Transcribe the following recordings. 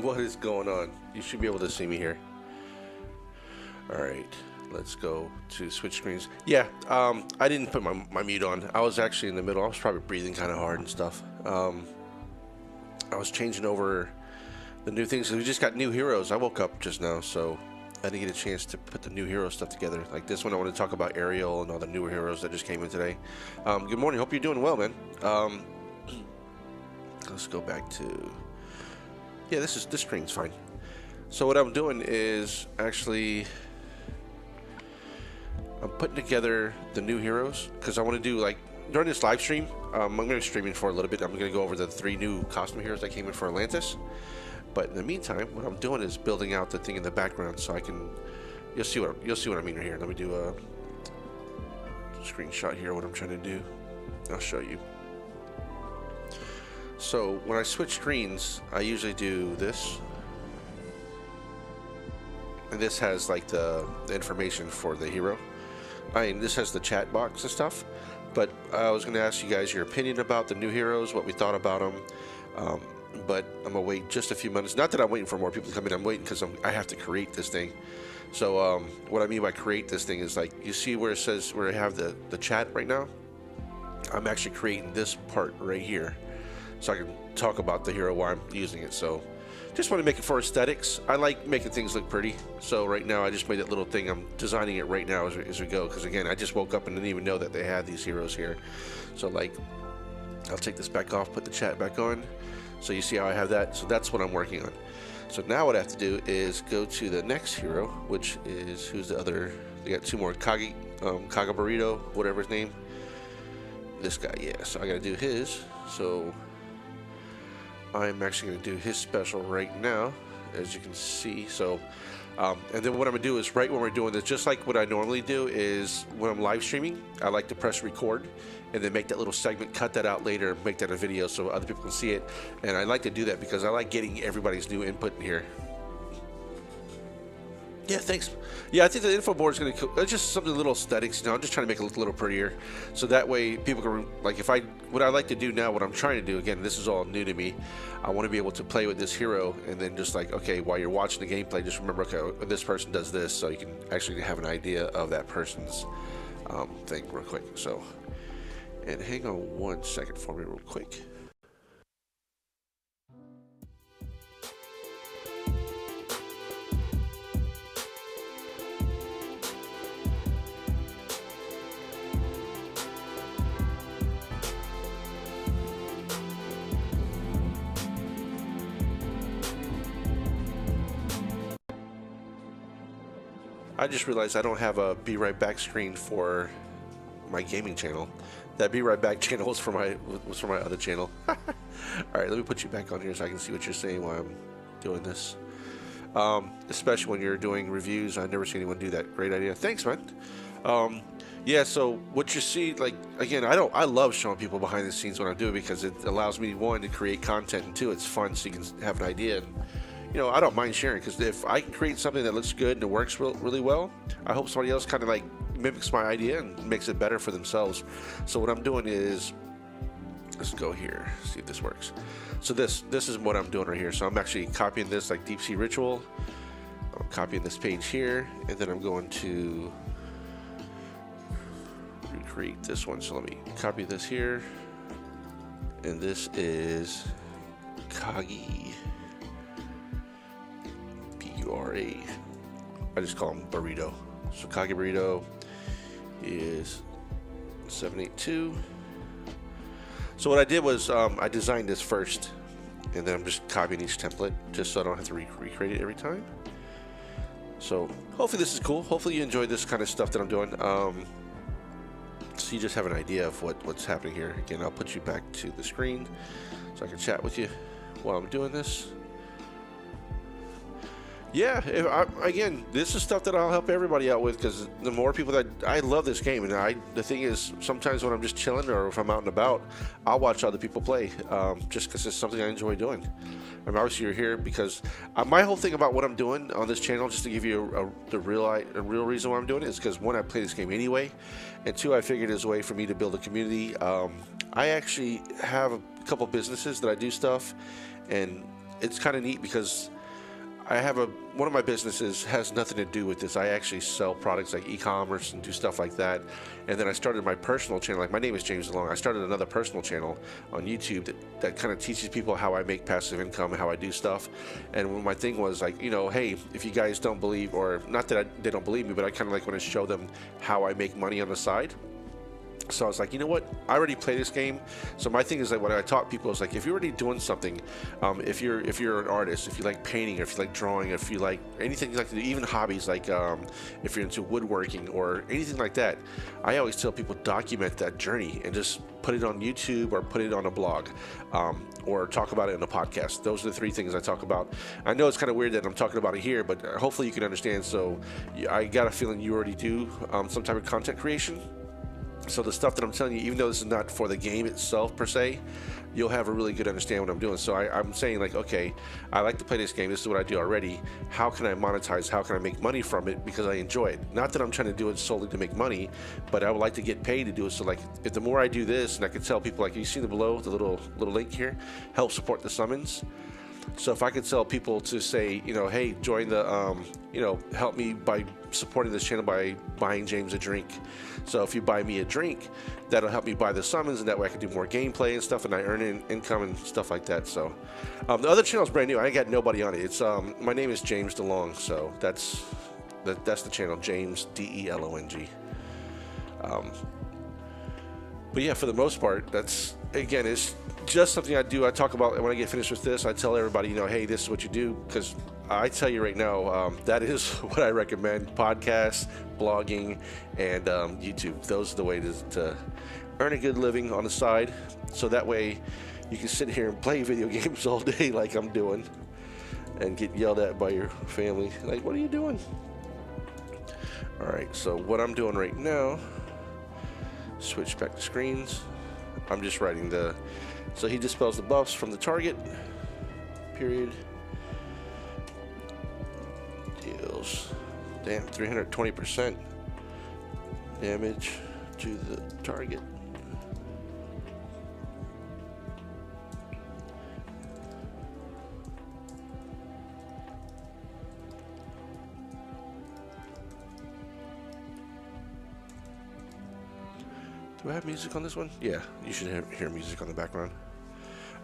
What is going on? You should be able to see me here. Alright, let's go to switch screens. Yeah, I didn't put my mute on. I was actually in the middle. I was probably breathing kind of hard and stuff. I was changing over the new things. We just got new heroes. I woke up just now, so I didn't get a chance to put the new hero stuff together. Like this one, I want to talk about Ariel and all the newer heroes that just came in today. Good morning. Hope you're doing well, man. Let's go back to... Yeah, this screen's fine. So what I'm doing is actually I'm putting together the new heroes because I want to do, like, during this live stream, I'm going to be streaming for a little bit. I'm going to go over the 3 new costume heroes that came in for Atlantis. But in the meantime, what I'm doing is building out the thing in the background so I can... You'll see what I mean right here. Let me do a screenshot here. What I'm trying to do, I'll show you. So when I switch screens, I usually do this, and this has like the information for the hero. I mean, this has the chat box and stuff. But I was going to ask you guys your opinion about the new heroes, what we thought about them. But I'm gonna wait just a few minutes. Not that I'm waiting for more people to come in. I'm waiting because I have to create this thing. So what I mean by create this thing is, like, you see where it says where I have the chat right now. I'm actually creating this part right here, so I can talk about the hero while I'm using it. So just want to make it for aesthetics. I like making things look pretty. So right now I just made that little thing. I'm designing it right now as we go, because again, I just woke up and didn't even know that they had these heroes here. So, like, I'll take this back off, put the chat back on, so you see how I have that. So that's what I'm working on. So now what I have to do is go to the next hero, which is, who's the other? They got 2 more. Kaga Burrito, whatever his name. This guy, yeah. So I gotta do his. So I'm actually going to do his special right now, as you can see. So, and then what I'm going to do is, right when we're doing this, just like what I normally do is when I'm live streaming, I like to press record and then make that little segment, cut that out later, make that a video so other people can see it. And I like to do that because I like getting everybody's new input in here. Yeah, thanks. Yeah, I think the info board is going to... It's just something little aesthetics, you know. I'm just trying to make it look a little prettier. So that way people can... Like, what I like to do now, what I'm trying to do, again, this is all new to me. I want to be able to play with this hero and then just, like, okay, while you're watching the gameplay, just remember, okay, this person does this, so you can actually have an idea of that person's thing real quick. So, and hang on 1 second for me real quick. I just realized I don't have a Be Right Back screen for my gaming channel. That Be Right Back channel was for my other channel. All right, let me put you back on here so I can see what you're saying while I'm doing this. Especially when you're doing reviews. I've never seen anyone do that. Great idea. Thanks, man. Yeah, so what you see, like, again, I love showing people behind the scenes what I'm doing because it allows me, 1, to create content, and 2, it's fun so you can have an idea. And, you know, I don't mind sharing, because if I can create something that looks good and it works really well, I hope somebody else kind of like mimics my idea and makes it better for themselves. So what I'm doing is, let's go here, see if this works. So this is what I'm doing right here. So I'm actually copying this, like Deep Sea Ritual. I'm copying this page here, and then I'm going to recreate this one. So let me copy this here, and this is Kagi. B-U-R-A. I just call him Burrito. So Kage Burrito is 782. So what I did was I designed this first, and then I'm just copying each template just so I don't have to recreate it every time. So hopefully this is cool. Hopefully you enjoy this kind of stuff that I'm doing. So you just have an idea of what's happening here. Again, I'll put you back to the screen so I can chat with you while I'm doing this. Yeah, again, this is stuff that I'll help everybody out with, because the more people that... I love this game, and the thing is, sometimes when I'm just chilling or if I'm out and about, I'll watch other people play, just because it's something I enjoy doing. And obviously you're here because my whole thing about what I'm doing on this channel, just to give you a real reason why I'm doing it, is because 1, I play this game anyway, and 2, I figured it's a way for me to build a community. I actually have a couple businesses that I do stuff, and it's kind of neat because I have one of my businesses has nothing to do with this. I actually sell products like e-commerce and do stuff like that. And then I started my personal channel. Like, my name is James DeLong. I started another personal channel on YouTube that kind of teaches people how I make passive income and how I do stuff. And my thing was like, you know, hey, if you guys don't believe, or not that they don't believe me, but I kind of like want to show them how I make money on the side. So I was like, you know what? I already play this game. So my thing is like, what I taught people is like, if you're already doing something, if you're an artist, if you like painting, or if you like drawing, if you like anything like even hobbies, like if you're into woodworking or anything like that, I always tell people document that journey and just put it on YouTube or put it on a blog, or talk about it in a podcast. Those are the three things I talk about. I know it's kind of weird that I'm talking about it here, but hopefully you can understand. So I got a feeling you already do some type of content creation. So the stuff that I'm telling you, even though this is not for the game itself per se, you'll have a really good understanding what I'm doing. So I'm saying like, okay, I like to play this game. This is what I do already. How can I monetize? How can I make money from it? Because I enjoy it. Not that I'm trying to do it solely to make money, but I would like to get paid to do it. So like, if the more I do this, and I can tell people, like, you see the below, the little link here, help support the summons. So if I could tell people to say, you know, hey, join the, you know, help me by supporting this channel by buying James a drink. So if you buy me a drink, that'll help me buy the summons, and that way I can do more gameplay and stuff, and I earn income and stuff like that. So the other channel is brand new. I ain't got nobody on it. It's my name is James DeLong, so that's the channel, James DeLong. But yeah, for the most part, that's, again, it's just something I do. I talk about when I get finished with this. I tell everybody, you know, hey, this is what you do, because I tell you right now, that is what I recommend: podcasts, blogging, and YouTube. Those are the ways to earn a good living on the side. So that way, you can sit here and play video games all day, like I'm doing, and get yelled at by your family, like, "What are you doing?" All right. So what I'm doing right now. Switch back to screens. I'm just writing so he dispels the buffs from the target. Period. Deals. Damn, 320% damage to the target. Do I have music on this one? Yeah, you should hear music on the background.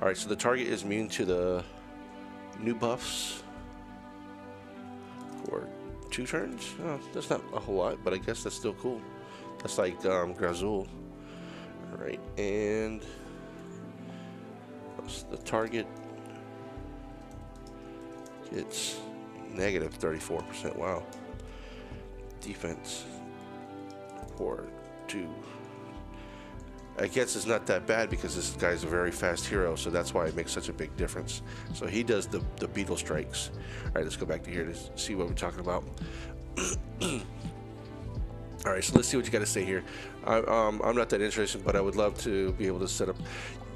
Alright, so the target is immune to the new buffs for 2 turns. Oh, that's not a whole lot, but I guess that's still cool. That's like Grazul. Alright, and the target gets negative 34%. Wow. Defense for 2. I guess it's not that bad because this guy's a very fast hero, so that's why it makes such a big difference. So he does the beetle strikes. All right, let's go back to here to see what we're talking about. All right, so let's see what you got to say here. I'm not that interested, but I would love to be able to set up.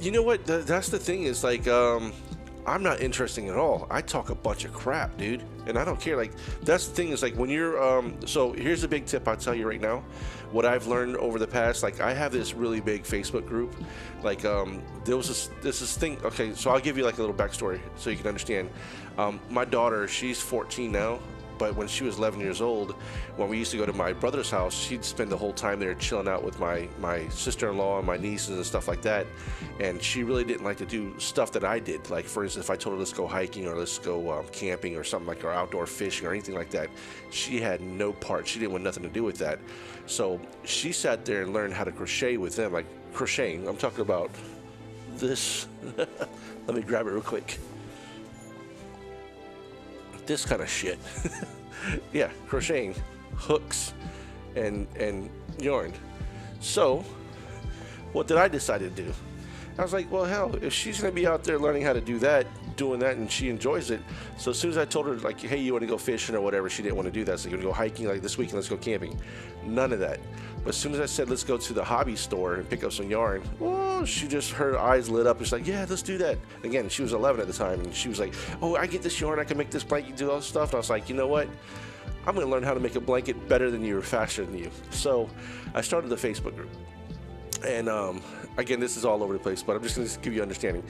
You know what? That's the thing is, like, I'm not interesting at all. I talk a bunch of crap, dude, and I don't care. Like, that's the thing is, like, when you're so here's a big tip I'll tell you right now. What I've learned over the past, like, I have this really big Facebook group. Like, there was this thing. Okay, so I'll give you like a little backstory so you can understand. My daughter, she's 14 now. But when she was 11 years old, when we used to go to my brother's house, she'd spend the whole time there chilling out with my sister-in-law and my nieces and stuff like that. And she really didn't like to do stuff that I did. Like, for instance, if I told her let's go hiking or let's go camping or something like, or outdoor fishing or anything like that, she had no part. She didn't want nothing to do with that. So she sat there and learned how to crochet with them, like crocheting. I'm talking about this. Let me grab it real quick. This kind of shit. Yeah, crocheting, hooks, and yarn. So what did I decide to do? I was like, well, hell, if she's gonna be out there learning how to do that, doing that, and she enjoys it. So as soon as I told her, like, hey, you want to go fishing or whatever, she didn't want to do that. So you're gonna go hiking like this weekend, let's go camping. None of that. But as soon as I said, let's go to the hobby store and pick up some yarn, well, her eyes lit up. It's like, yeah, let's do that. Again, she was 11 at the time, and she was like, oh, I get this yarn, I can make this blanket, do all this stuff. And I was like, you know what? I'm gonna learn how to make a blanket better than you or faster than you. So I started the Facebook group. And again, this is all over the place, but I'm just going to give you understanding.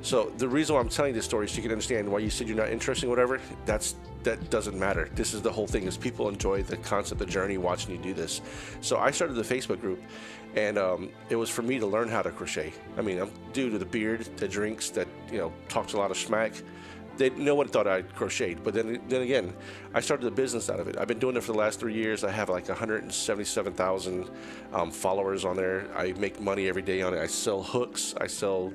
So the reason why I'm telling this story is so you can understand why you said you're not interested in whatever. That doesn't matter. This is the whole thing, is people enjoy the concept, the journey, watching you do this. So I started the Facebook group, and it was for me to learn how to crochet. I mean, I'm dude with a beard that drinks, that, you know, talks a lot of smack. No one thought I crocheted, but then again, I started a business out of it. I've been doing it for the last 3 years. I have like 177,000 followers on there. I make money every day on it. I sell hooks. I sell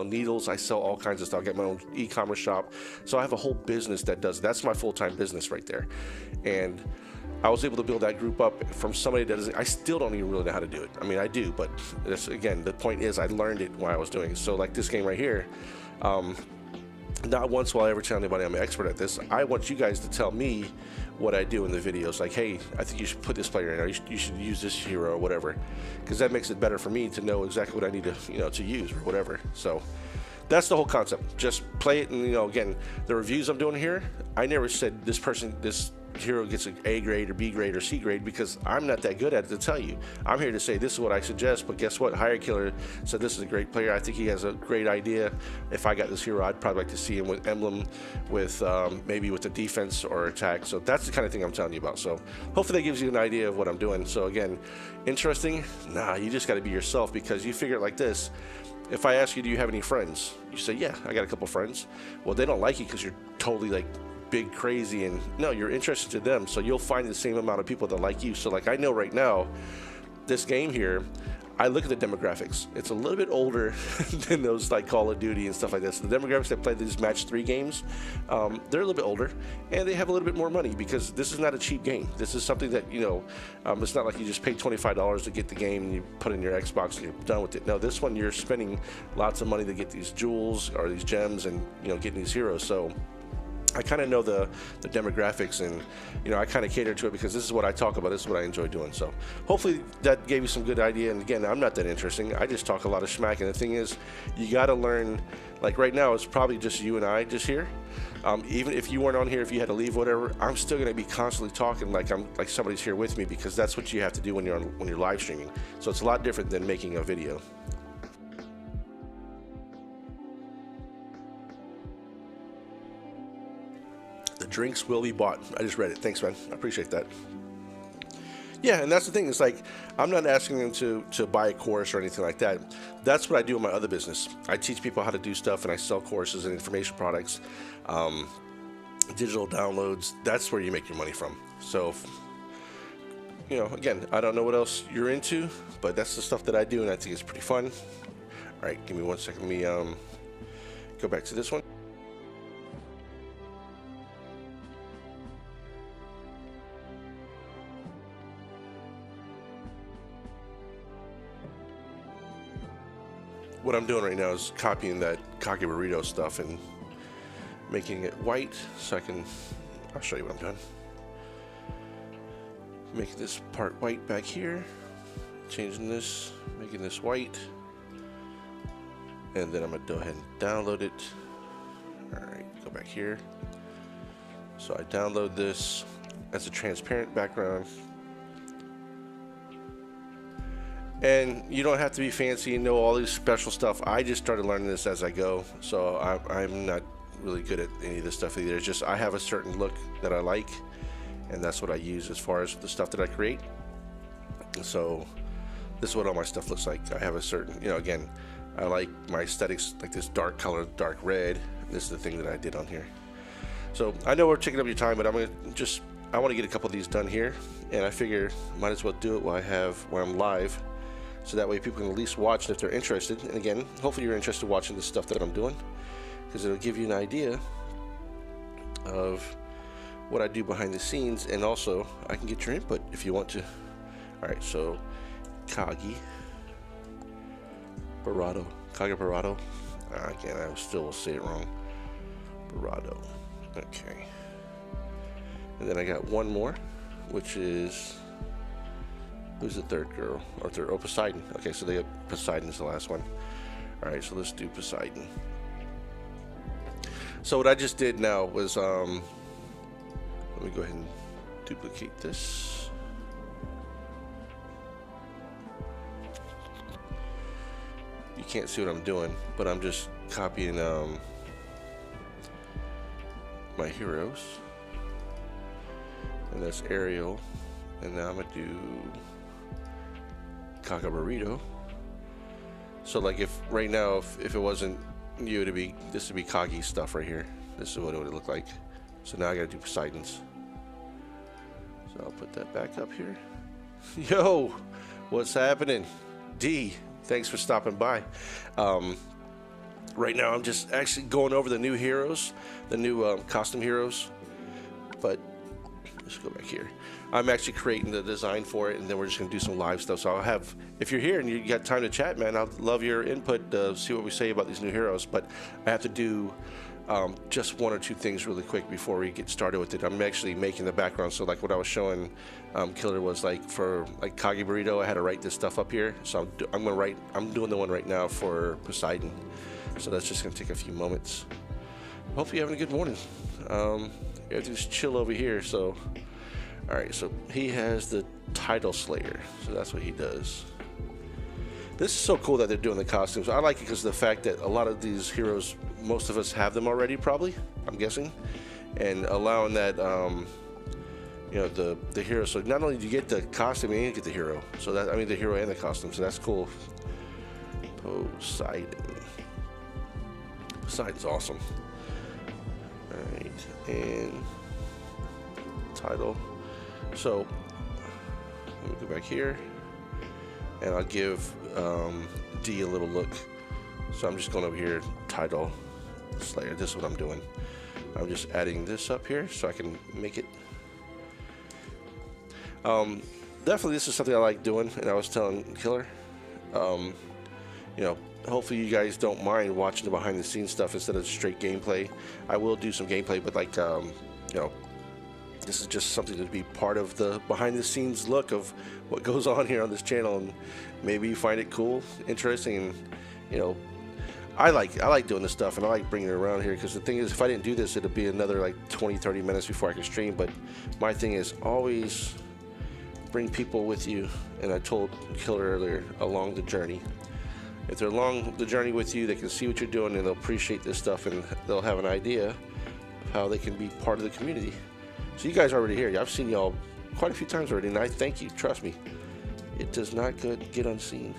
needles. I sell all kinds of stuff. I got my own e-commerce shop. So I have a whole business that does. That's my full-time business right there, and I was able to build that group up from somebody that doesn't. I still don't even really know how to do it. I mean, I do, but again, the point is, I learned it while I was doing it. So like this game right here. Not once will I ever tell anybody I'm an expert at this. I want you guys to tell me what I do in the videos. Like, hey, I think you should put this player in, or you should use this hero or whatever, because that makes it better for me to know exactly what I need to, you know, to use or whatever. So that's the whole concept. Just play it, and, you know, again, the reviews I'm doing here, I never said this hero gets an A grade or B grade or C grade, because I'm not that good at it to tell you. I'm here to say this is what I suggest, but guess what? Hire Killer said this is a great player. I think he has a great idea. If I got this hero, I'd probably like to see him with emblem, with maybe with the defense or attack. So that's the kind of thing I'm telling you about. So hopefully that gives you an idea of what I'm doing. So again, interesting? Nah, you just got to be yourself, because you figure it like this. If I ask you, do you have any friends? You say, yeah, I got a couple friends. Well, they don't like you because you're totally like big crazy, and no, you're interested to them, so you'll find the same amount of people that like you. So like, I know right now, this game here, I look at the demographics. It's a little bit older than those like Call of Duty and stuff like this. The demographics that play these match 3 games, they're a little bit older, and they have a little bit more money, because this is not a cheap game. This is something that, you know, it's not like you just pay $25 to get the game and you put it in your Xbox and you're done with it. No, this one you're spending lots of money to get these jewels or these gems, and, you know, getting these heroes. So I kind of know the demographics, and, you know, I kind of cater to it, because this is what I talk about. This is what I enjoy doing. So hopefully that gave you some good idea. And again, I'm not that interesting. I just talk a lot of smack. And the thing is, you got to learn. Like right now, it's probably just you and I just here. Even if you weren't on here, if you had to leave, whatever, I'm still going to be constantly talking like somebody's here with me, because that's what you have to do when you're live streaming. So it's a lot different than making a video. The drinks will be bought. I just read it. Thanks, man. I appreciate that. Yeah, and that's the thing. It's like, I'm not asking them to buy a course or anything like that. That's what I do in my other business. I teach people how to do stuff, and I sell courses and information products, digital downloads. That's where you make your money from. So, you know, again, I don't know what else you're into, but that's the stuff that I do, and I think it's pretty fun. All right, give me 1 second. Let me go back to this one. What I'm doing right now is copying that Kage Burrito stuff and making it white, so I'll show you what I'm doing. Making this part white back here, changing this, making this white, and then I'm gonna go ahead and download it. All right, go back here. So I download this as a transparent background. And you don't have to be fancy and know all this special stuff. I just started learning this as I go, so I'm not really good at any of this stuff either. It's just I have a certain look that I like, and that's what I use as far as the stuff that I create. So this is what all my stuff looks like. I have a certain, you know, again, I like my aesthetics like this dark color, dark red. This is the thing that I did on here. So I know we're taking up your time, but I want to get a couple of these done here, and I figure might as well do it while I'm live. So that way people can at least watch if they're interested. And again, hopefully you're interested in watching the stuff that I'm doing, because it'll give you an idea of what I do behind the scenes, and also I can get your input if you want to. All right, so Kage Burrito. Again, I still will say it wrong. Burrito. Okay. And then I got one more, which is, who's the third girl? Or third? Oh, Poseidon. Okay, so they got Poseidon is the last one. All right, so let's do Poseidon. So what I just did now was, let me go ahead and duplicate this. can't see what I'm doing, but I'm just copying my heroes, and that's Ariel, and now I'm gonna do Caca Burrito. So like if right now if it wasn't you, it'd be this would be Kagi's stuff right here. This is what it would look like. So now I gotta do Poseidon's. So I'll put that back up here. Yo, what's happening? D, thanks for stopping by. Right now I'm just actually going over the new heroes, the new costume heroes. But let's go back here. I'm actually creating the design for it, and then we're just gonna do some live stuff. So I'll have, if you're here and you got time to chat, man, I'd love your input to see what we say about these new heroes. But I have to do just one or two things really quick before we get started with it. I'm actually making the background, so like what I was showing Killer was like for like Kagi Burrito, I had to write this stuff up here. So I'm doing the one right now for Poseidon. So that's just gonna take a few moments. Hopefully you're having a good morning. Everything's chill over here. So all right, so he has the Title Slayer, so that's what he does. This is so cool that they're doing the costumes. I like it because of the fact that a lot of these heroes, most of us have them already, probably, I'm guessing, and allowing that, you know, the hero. So not only do you get the costume, you get the hero. So that, I mean, the hero and the costume. So that's cool. Poseidon. Poseidon's awesome. All right, and title. So let me go back here, and I'll give D a little look. So I'm just going over here, Title Slayer. This is what I'm doing. I'm just adding this up here so I can make it. Definitely, this is something I like doing, and I was telling Killer, you know, hopefully you guys don't mind watching the behind the scenes stuff instead of straight gameplay. I will do some gameplay, but like, you know, this is just something to be part of the behind the scenes look of what goes on here on this channel, and maybe you find it cool, interesting, and you know, I like doing this stuff, and I like bringing it around here, because the thing is, if I didn't do this, it'd be another like 20-30 minutes before I could stream. But my thing is always bring people with you, and I told Killer earlier, along the journey. If they're along the journey with you, they can see what you're doing, and they'll appreciate this stuff, and they'll have an idea of how they can be part of the community. So you guys are already here. I've seen y'all quite a few times already, and I thank you. Trust me, it does not get unseen.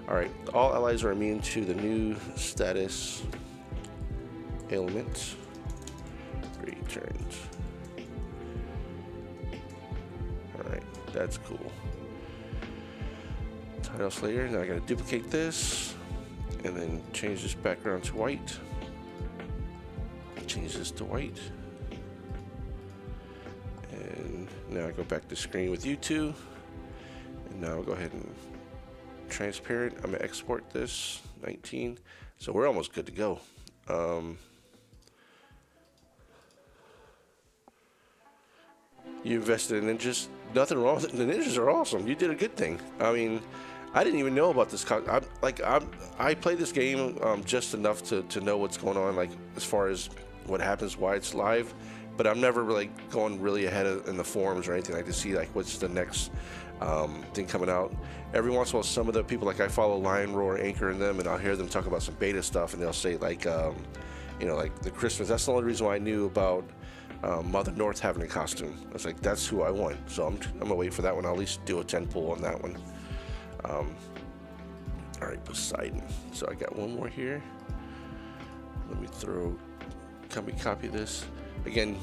All right, all allies are immune to the new status ailment. Returns. All right, that's cool. Title Slayer. Now I gotta duplicate this, and then change this background to white. Change this to white. And now I go back to screen with you two, and now I'll go ahead and transparent. I'm gonna export this 19, so we're almost good to go. You invested in ninjas. Nothing wrong with it. The ninjas are awesome. You did a good thing. I mean, I didn't even know about this. I play this game just enough to know what's going on, like as far as what happens, why it's live. But I'm never really going really ahead in the forums or anything, like to see like what's the next thing coming out. Every once in a while, some of the people, like I follow Lion Roar, Anchor, and them, and I'll hear them talk about some beta stuff, and they'll say like, you know, like the Christmas. That's the only reason why I knew about Mother North having a costume. I was like, that's who I want. So I'm gonna wait for that one. I'll at least do a 10 pull on that one. All right, Poseidon. So I got one more here. Let me copy this. Again,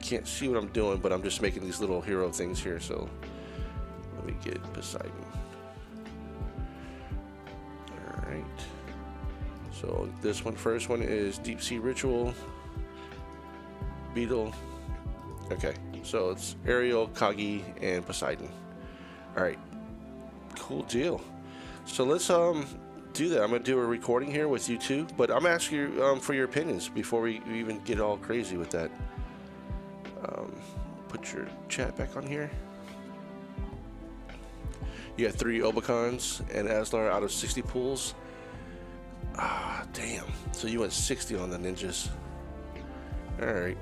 can't see what I'm doing, but I'm just making these little hero things here. So let me get Poseidon. All right. So this first one is Deep Sea Ritual. Beetle. Okay, so it's Ariel, Kagi, and Poseidon. All right, cool deal. So let's do that. I'm gonna do a recording here with you two, but I'm asking you for your opinions before we even get all crazy with that. Put your chat back on here. You got 3 Obicons and Aslar out of 60 pools. Ah, damn. So you went 60 on the ninjas. All right.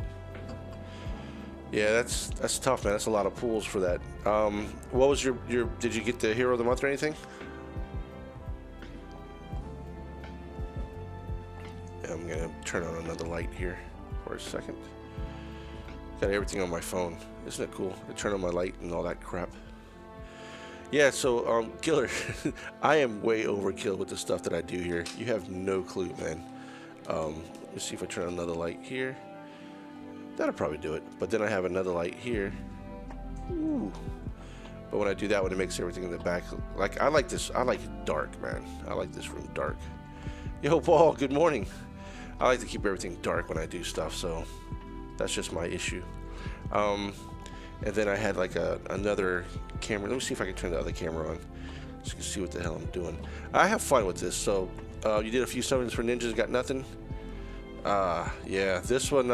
Yeah, that's tough, man. That's a lot of pools for that. What was your did you get the Hero of the Month or anything? I'm gonna turn on another light here for a second. Got everything on my phone. Isn't it cool? I turn on my light and all that crap. Yeah, so Killer, I am way overkill with the stuff that I do here. You have no clue, man. Let me see if I turn on another light here. That'll probably do it. But then I have another light here. Ooh. But when I do that one, it makes everything in the back. Like, I like this. I like it dark, man. I like this room dark. Yo, Paul, good morning. I like to keep everything dark when I do stuff, so that's just my issue. And then I had like another camera. Let me see if I can turn the other camera on so you can see what the hell I'm doing. I have fun with this. So you did a few summons for ninjas, got nothing. Yeah, this one,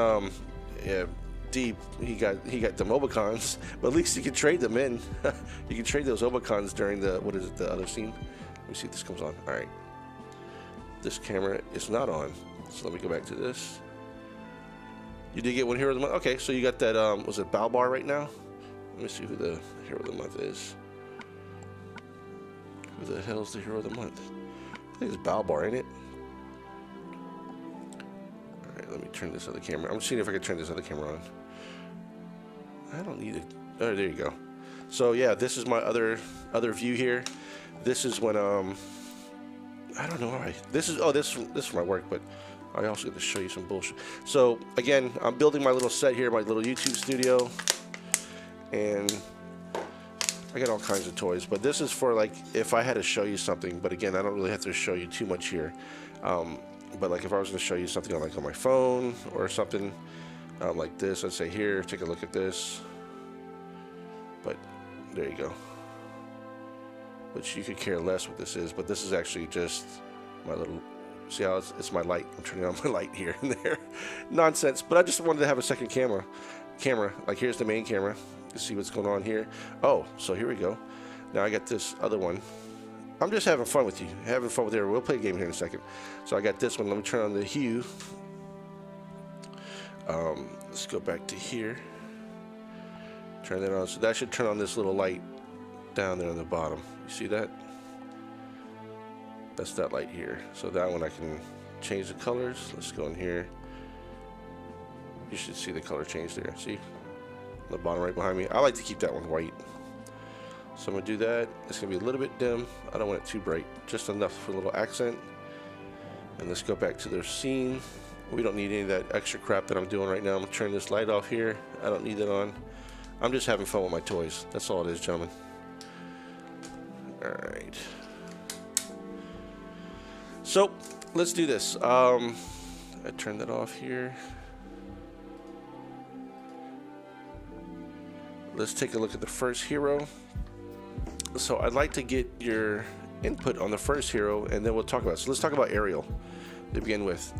yeah, Deep. He got the Mobicons, but at least you can trade them in. You can trade those Mobicons during the the other scene. Let me see if this comes on. All right, this camera is not on, so let me go back to this. You did get one Hero of the Month. Okay, so you got that, was it Balbar right now? Let me see who the Hero of the Month is. Who the hell's the Hero of the Month? I think it's Balbar, ain't it? Alright, let me turn this other camera. I'm seeing if I can turn this other camera on. I don't need it. Oh, there you go. So yeah, this is my other view here. This is when, I don't know why. This is for my work, but I also got to show you some bullshit. So again, I'm building my little set here, my little YouTube studio, and I got all kinds of toys. But this is for like if I had to show you something. But again, I don't really have to show you too much here. But like if I was going to show you something on like on my phone or something like this, I'd say here, take a look at this. But there you go. Which you could care less what this is. But this is actually just my little. See how it's my light. I'm turning on my light here and there. Nonsense. But I just wanted to have a second camera. Like here's the main camera. You see what's going on here. Oh, so here we go. Now I got this other one. I'm just having fun with you. Having fun with it. We'll play a game here in a second. So I got this one. Let me turn on the hue. Let's go back to here. Turn that on. So that should turn on this little light down there on the bottom. You see that? That's that light here. So that one I can change the colors. Let's go in here. You should see the color change there. See? On the bottom right behind me. I like to keep that one white. So I'm going to do that. It's going to be a little bit dim. I don't want it too bright. Just enough for a little accent. And let's go back to their scene. We don't need any of that extra crap that I'm doing right now. I'm going to turn this light off here. I don't need that on. I'm just having fun with my toys. That's all it is, gentlemen. Alright. So, let's do this. I turned that off here. Let's take a look at the first hero. So, I'd like to get your input on the first hero, and then we'll talk about it. So, let's talk about Ariel to begin with.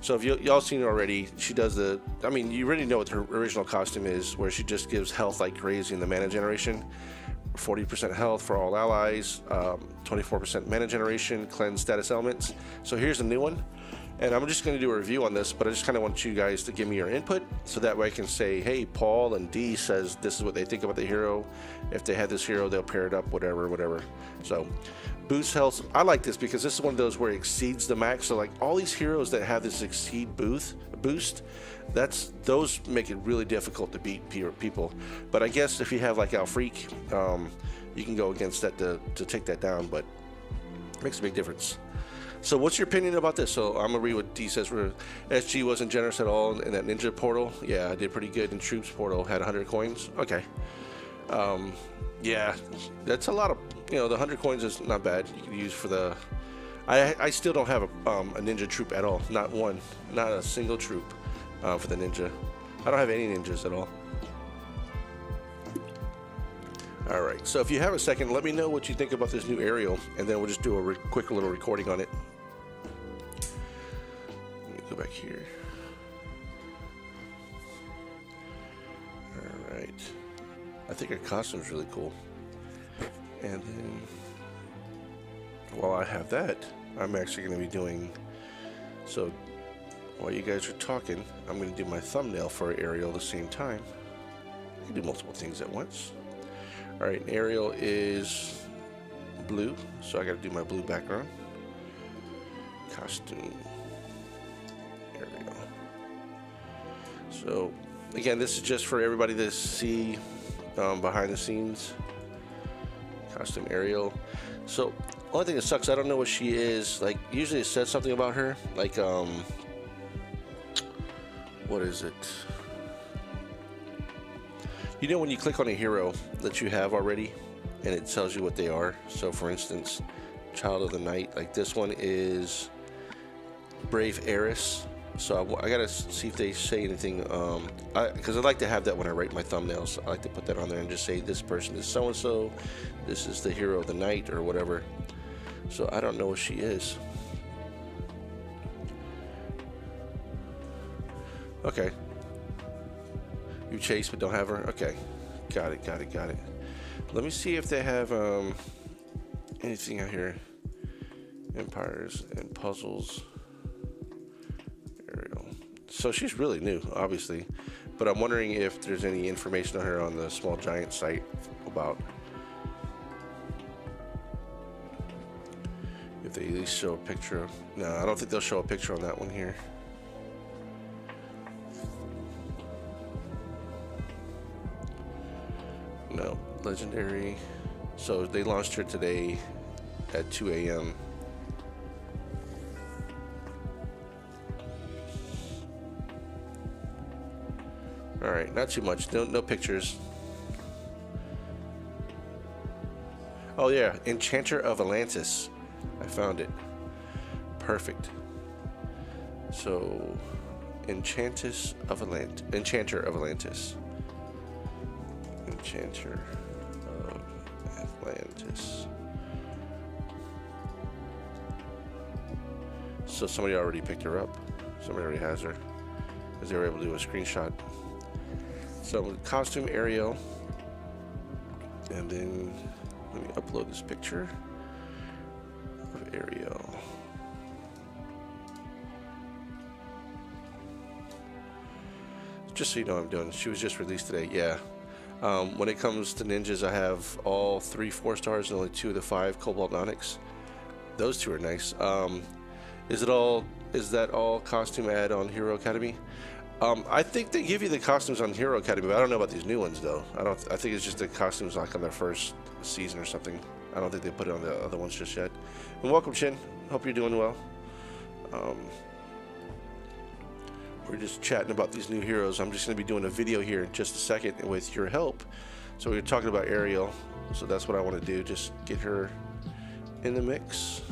So, if y'all seen it already, she does the... I mean, you already know what her original costume is, where she just gives health like crazy in the mana generation. 40% health for all allies, 24% mana generation, cleanse status elements. So here's a new one, and I'm just going to do a review on this, but I just kind of want you guys to give me your input, so that way I can say, hey, Paul and D says this is what they think about the hero. If they had this hero, they'll pair it up, whatever. So boost health. I like this because this is one of those where it exceeds the max. So like all these heroes that have this exceed boost, those make it really difficult to beat people. But I guess if you have like Alfreak, you can go against that to take that down, but it makes a big difference. So what's your opinion about this? So I'm gonna read what D says. SG wasn't generous at all in that ninja portal. Yeah, I did pretty good in troops portal, had 100 coins. Okay. Yeah, that's a lot of, the 100 coins is not bad. You can use for the, I still don't have a ninja troop at all. Not one, not a single troop for the ninja. I don't have any ninjas at all. All right, so if you have a second, let me know what you think about this new Ariel, and then we'll just do a quick little recording on it. Let me go back here. All right. I think her costume is really cool. And then, while I have that, I'm actually going to be doing, so while you guys are talking, I'm going to do my thumbnail for Ariel at the same time. I can do multiple things at once. Alright, Ariel is blue, so I got to do my blue background. Costume. So again, this is just for everybody to see behind the scenes. Costume Ariel. So only thing that sucks, I don't know what she is. Like usually it says something about her. Like what is it? You know when you click on a hero that you have already and it tells you what they are. So for instance, Child of the Night, like this one is Brave Heiress. So I gotta see if they say anything, because I like to have that when I write my thumbnails. I like to put that on there and just say this person is so and so, this is the hero of the night or whatever. So I don't know what she is. Okay. You chase but don't have her. Okay, got it. Let me see if they have anything out here. Empires and puzzles. Ariel. So she's really new, obviously, but I'm wondering if there's any information on her on the Small Giant site about if they at least show a picture. No, I don't think they'll show a picture on that one here. No, legendary. So they launched her today at 2 a.m. All right, not too much. No pictures. Oh yeah, Enchanter of Atlantis. I found it. Perfect. So, Enchanter of Atlantis. Enchanter of Atlantis. So somebody already picked her up. Somebody already has her, because they were able to do a screenshot. So costume Ariel, and then let me upload this picture of Ariel. Just so you know what I'm doing. She was just released today. Yeah. When it comes to ninjas, I have all 3 4 stars and only 2 of the 5 Cobalt Onyx. Those 2 are nice. Is that all costume ad on Hero Academy? I think they give you the costumes on Hero Academy, but I don't know about these new ones though. I think it's just the costumes like on their first season or something. I don't think they put it on the other ones just yet. And welcome, Chin. Hope you're doing well. We're just chatting about these new heroes. I'm just going to be doing a video here in just a second with your help. So we're talking about Ariel. So that's what I want to do. Just get her in the mix.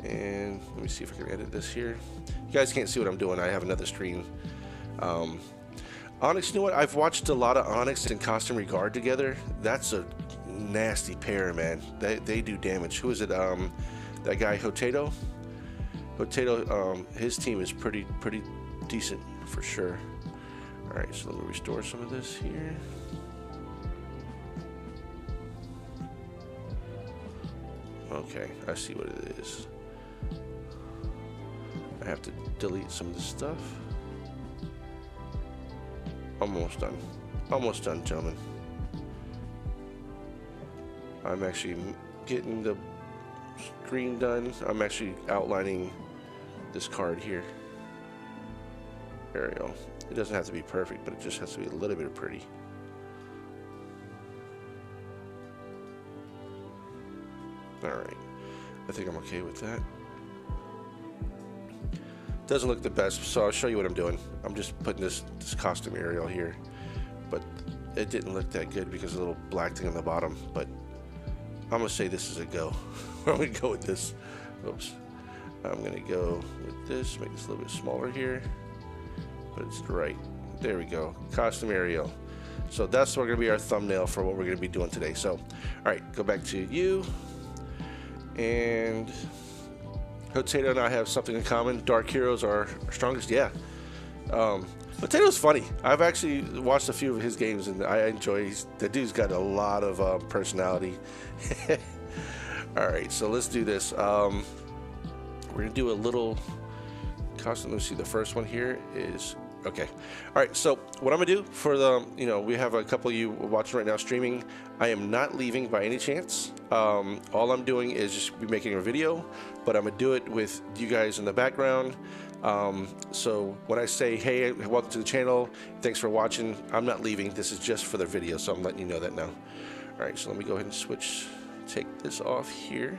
And let me see if I can edit this here. You guys can't see what I'm doing. I have another screen. Onyx, you know what? I've watched a lot of Onyx and Costume Regard together. That's a nasty pair, man. They do damage. Who is it? That guy Hotato? Hotato, his team is pretty decent for sure. All right, so let me restore some of this here. Okay, I see what it is. I have to delete some of this stuff. Almost done, gentlemen. I'm actually getting the screen done. I'm actually outlining this card here. Ariel. It doesn't have to be perfect, but it just has to be a little bit pretty. Alright. I think I'm okay with that. Doesn't look the best, so I'll show you what I'm doing. I'm just putting this costume Ariel here, but it didn't look that good because of the little black thing on the bottom, but I'm gonna say this is a go. I'm gonna go with this. Oops. I'm gonna go with this, make this a little bit smaller here, but it's right. There we go. Costume Ariel. So that's what gonna be our thumbnail for what we're gonna be doing today. So, all right, go back to you. And Potato and I have something in common. Dark heroes are our strongest. Yeah. Potato's funny. I've actually watched a few of his games and I enjoy. That dude's got a lot of personality. All right, so let's do this. We're gonna do a little costume. Let's see. The first one here is Okay. All right. So what I'm gonna do for the, we have a couple of you watching right now streaming. I am not leaving by any chance. All I'm doing is just be making a video, but I'm gonna do it with you guys in the background. So when I say, hey, welcome to the channel, thanks for watching, I'm not leaving. This is just for the video, so I'm letting you know that now. All right. So let me go ahead and take this off here.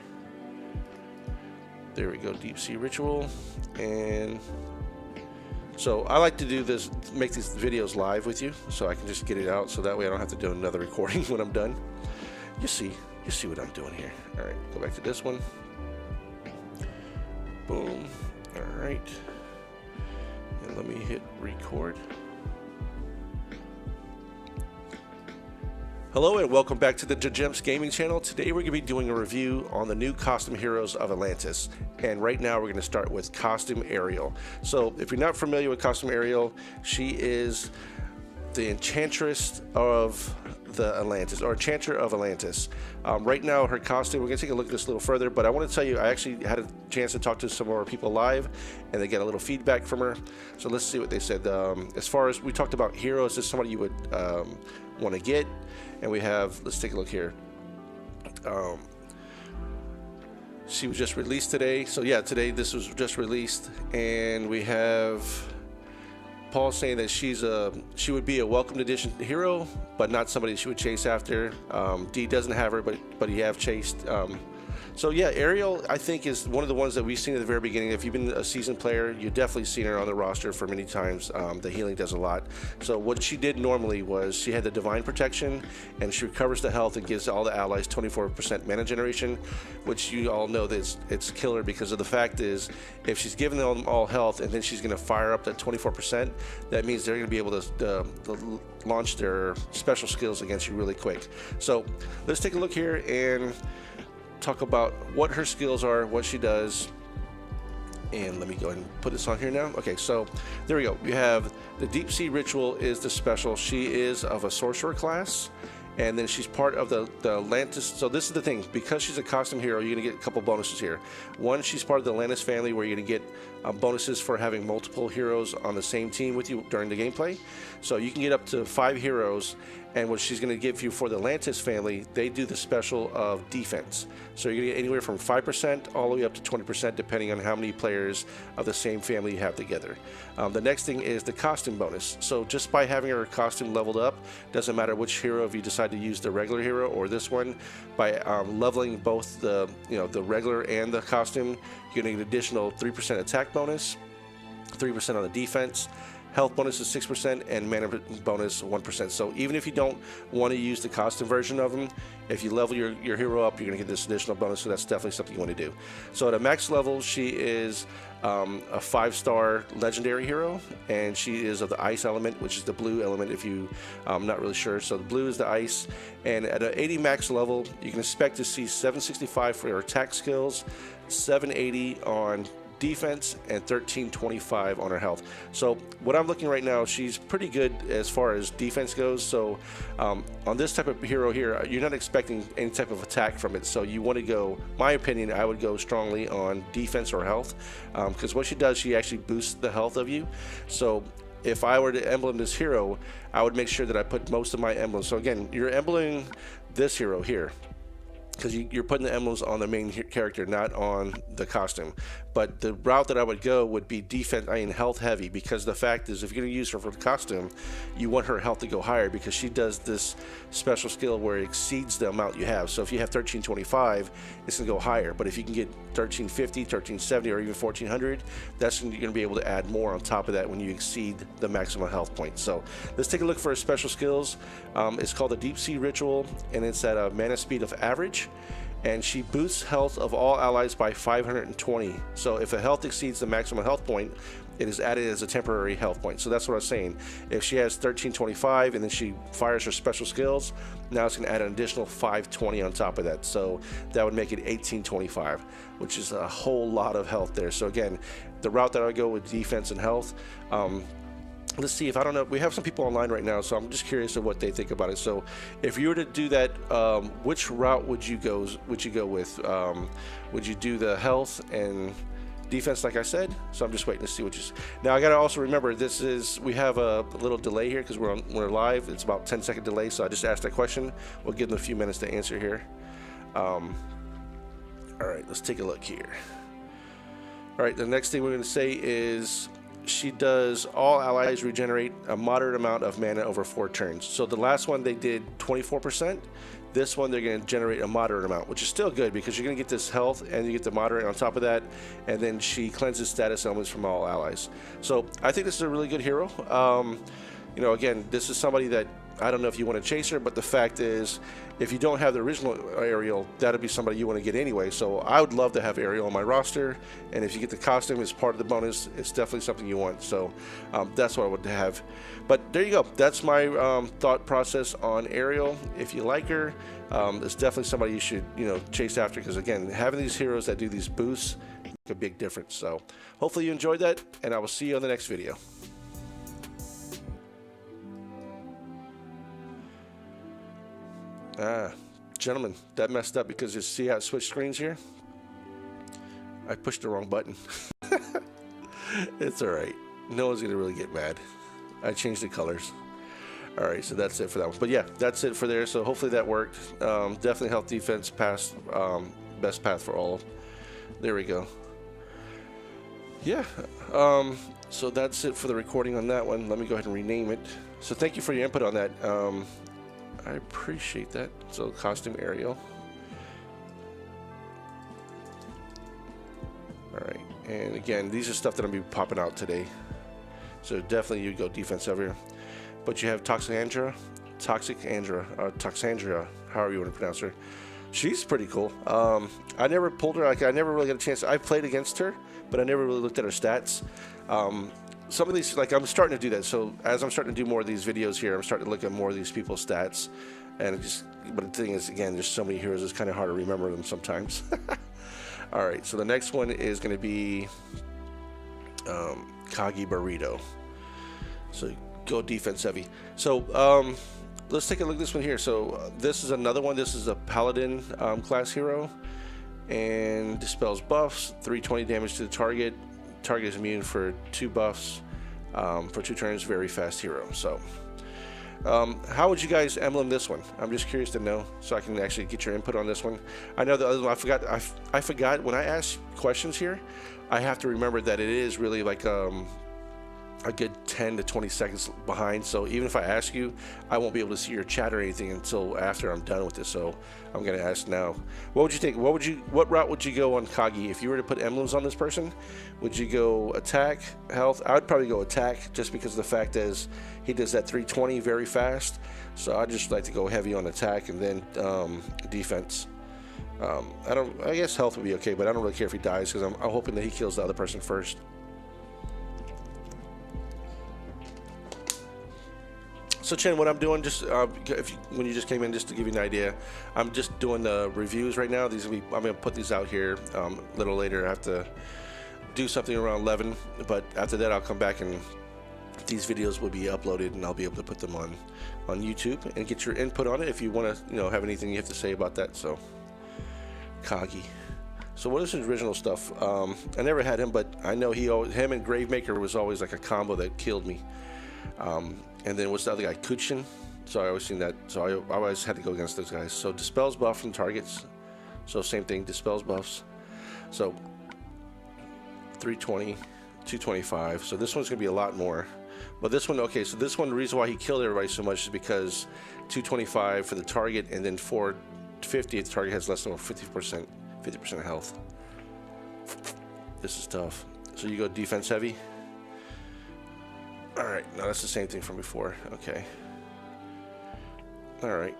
There we go. Deep Sea Ritual. And so I like to do this, make these videos live with you, so I can just get it out, so that way I don't have to do another recording when I'm done. You see what I'm doing here. All right, go back to this one. Boom. All right, and let me hit record. Hello and welcome back to the Gems Gaming channel. Today we're going to be doing a review on the new costume heroes of Atlantis. And right now we're going to start with Costume Ariel. So if you're not familiar with Costume Ariel, she is the Enchantress of the Atlantis, or Enchanter of Atlantis. Right now her costume, we're going to take a look at this a little further, but I want to tell you, I actually had a chance to talk to some more people live and they get a little feedback from her. So let's see what they said. As far as we talked about heroes, is somebody you would want to get. And we have, let's take a look here. She was just released today. So yeah, today this was just released. And we have Paul saying that she would be a welcomed addition hero, but not somebody she would chase after. D doesn't have her, but he have chased. So yeah, Ariel, I think, is one of the ones that we've seen at the very beginning. If you've been a seasoned player, you've definitely seen her on the roster for many times. The healing does a lot. So what she did normally was she had the divine protection, and she recovers the health and gives all the allies 24% mana generation, which you all know that it's killer, because of the fact is, if she's giving them all health and then she's going to fire up that 24%, that means they're going to be able to launch their special skills against you really quick. So let's take a look here and talk about what her skills are, what she does. And let me go ahead and put this on here now. Okay, so there we go. We have the Deep Sea Ritual is the special. She is of a sorcerer class, and then she's part of the Atlantis. So this is the thing, because she's a costume hero, you're gonna get a couple bonuses here. One, she's part of the Atlantis family, where you're gonna get bonuses for having multiple heroes on the same team with you during the gameplay. So you can get up to 5 heroes, and what she's gonna give you for the Atlantis family, they do the special of defense. So you're gonna get anywhere from 5% all the way up to 20%, depending on how many players of the same family you have together. The next thing is the costume bonus. So just by having her costume leveled up, doesn't matter which hero, if you decide to use the regular hero or this one, by leveling both the regular and the costume, you're getting an additional 3% attack bonus, 3% on the defense. Health bonus is 6%, and mana bonus 1%. So even if you don't want to use the costume version of them, if you level your hero up, you're going to get this additional bonus. So that's definitely something you want to do. So at a max level, she is a 5-star legendary hero, and she is of the ice element, which is the blue element, if you not really sure. So the blue is the ice, and at an 80 max level, you can expect to see 765 for her attack skills, 780 on defense, and 1325 on her health. So what I'm looking right now, she's pretty good as far as defense goes. So on this type of hero here, you're not expecting any type of attack from it. So you want to go, my opinion, I would go strongly on defense or health, because what she does, she actually boosts the health of you. So if I were to emblem this hero, I would make sure that I put most of my emblems. So again, you're embleming this hero here, because you're putting the emblems on the main character, not on the costume. But the route that I would go would be defense, health heavy, because the fact is, if you're going to use her for the costume, you want her health to go higher, because she does this special skill where it exceeds the amount you have. So if you have 1325, it's going to go higher. But if you can get 1350, 1370, or even 1400, that's when you're going to be able to add more on top of that when you exceed the maximum health point. So let's take a look for her special skills. It's called the Deep Sea Ritual, and it's at a mana speed of average. And she boosts health of all allies by 520. So if a health exceeds the maximum health point, it is added as a temporary health point. So that's what I was saying. If she has 1325 and then she fires her special skills, now it's going to add an additional 520 on top of that. So that would make it 1825, which is a whole lot of health there. So again, the route that I would go with defense and health. Let's see, if I don't know, we have some people online right now, so I'm just curious of what they think about it. So if you were to do that, which route would you go with? Would you do the health and Defense, like I said, so I'm just waiting to see what you. Now I gotta also remember we have a little delay here because we're live. It's about 10-second delay, so I just asked that question. We'll give them a few minutes to answer here. All right, let's take a look here. All right, the next thing we're gonna say is she does all allies regenerate a moderate amount of mana over 4 turns. So the last one they did 24%. This one they're going to generate a moderate amount, which is still good because you're going to get this health and you get the moderate on top of that, and then she cleanses status elements from all allies. So I think this is a really good hero. You know, again, this is somebody that I don't know if you want to chase her, but the fact is, if you don't have the original Ariel, that'd be somebody you want to get anyway. So I would love to have Ariel on my roster, and if you get the costume as part of the bonus, it's definitely something you want. So that's what I would have. But there you go. That's my thought process on Ariel. If you like her, it's definitely somebody you should, you know, chase after, because again, having these heroes that do these boosts make a big difference. So hopefully you enjoyed that, and I will see you on the next video. Gentlemen, that messed up because you see how it switched screens here? I pushed the wrong button. It's alright. No one's gonna really get mad. I changed the colors. Alright, so that's it for that one. But yeah, that's it for there. So hopefully that worked. Definitely health defense pass, best path for all. There we go. Yeah. So that's it for the recording on that one. Let me go ahead and rename it. So thank you for your input on that. I appreciate that. So costume Ariel. Alright, and again, these are stuff that I'm going to be popping out today. So definitely you go defense over. But you have Toxandra, however you want to pronounce her. She's pretty cool. I never pulled her, like I never really got a chance. I played against her, but I never really looked at her stats. Some of these, like I'm starting to do that. So as I'm starting to do more of these videos here, I'm starting to look at more of these people's stats. And but the thing is, again, there's so many heroes, it's kind of hard to remember them sometimes. All right, so the next one is going to be Kagi Burrito. So go defense heavy. So let's take a look at this one here. So this is another one. This is a Paladin class hero, and dispels buffs, 320 damage to the target. Target is immune for 2 buffs for 2 turns. Very fast hero. So how would you guys emblem this one? I'm just curious to know, so I can actually get your input on this one. I know the other one, I forgot when I ask questions here, I have to remember that it is really like a good 10 to 20 seconds behind. So even if I ask you, I won't be able to see your chat or anything until after I'm done with this. So I'm going to ask now. What would you think? What route would you go on Kagi? If you were to put emblems on this person, would you go attack, health? I would probably go attack, just because of the fact is he does that 320 very fast. So I just like to go heavy on attack and then defense. I guess health would be okay, but I don't really care if he dies, because I'm hoping that he kills the other person first. So Chen, what I'm doing, just when you just came in, just to give you an idea, I'm just doing the reviews right now. I'm gonna put these out here a little later. I have to do something around 11, but after that I'll come back and these videos will be uploaded, and I'll be able to put them on YouTube and get your input on it if you want to, have anything you have to say about that. So Kagi. So what is his original stuff? I never had him, but I know him and Gravemaker was always like a combo that killed me. And then what's the other guy? Kuchin. So I always seen that. So I always had to go against those guys. So dispels buff from targets. So same thing, dispels buffs. So 320, 225. So this one's gonna be a lot more. But this one, okay. So this one, the reason why he killed everybody so much is because 225 for the target, and then 450 if the target has less than 50% health. This is tough. So you go defense heavy. Alright, no, that's the same thing from before. Okay. Alright.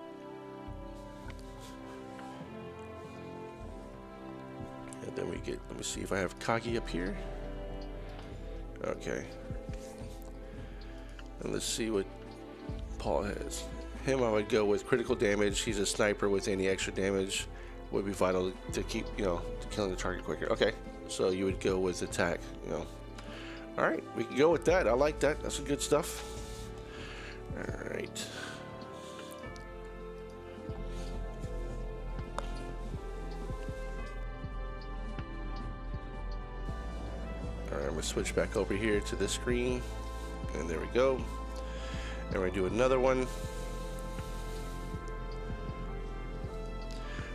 And then let me see if I have Kagi up here. Okay. And let's see what Paul has. Him, I would go with critical damage. He's a sniper with any extra damage. Would be vital to keep, to killing the target quicker. Okay. So you would go with attack, All right, we can go with that. I like that. That's some good stuff. All right. switch back over here to this screen, and there we go. And we're gonna do another one.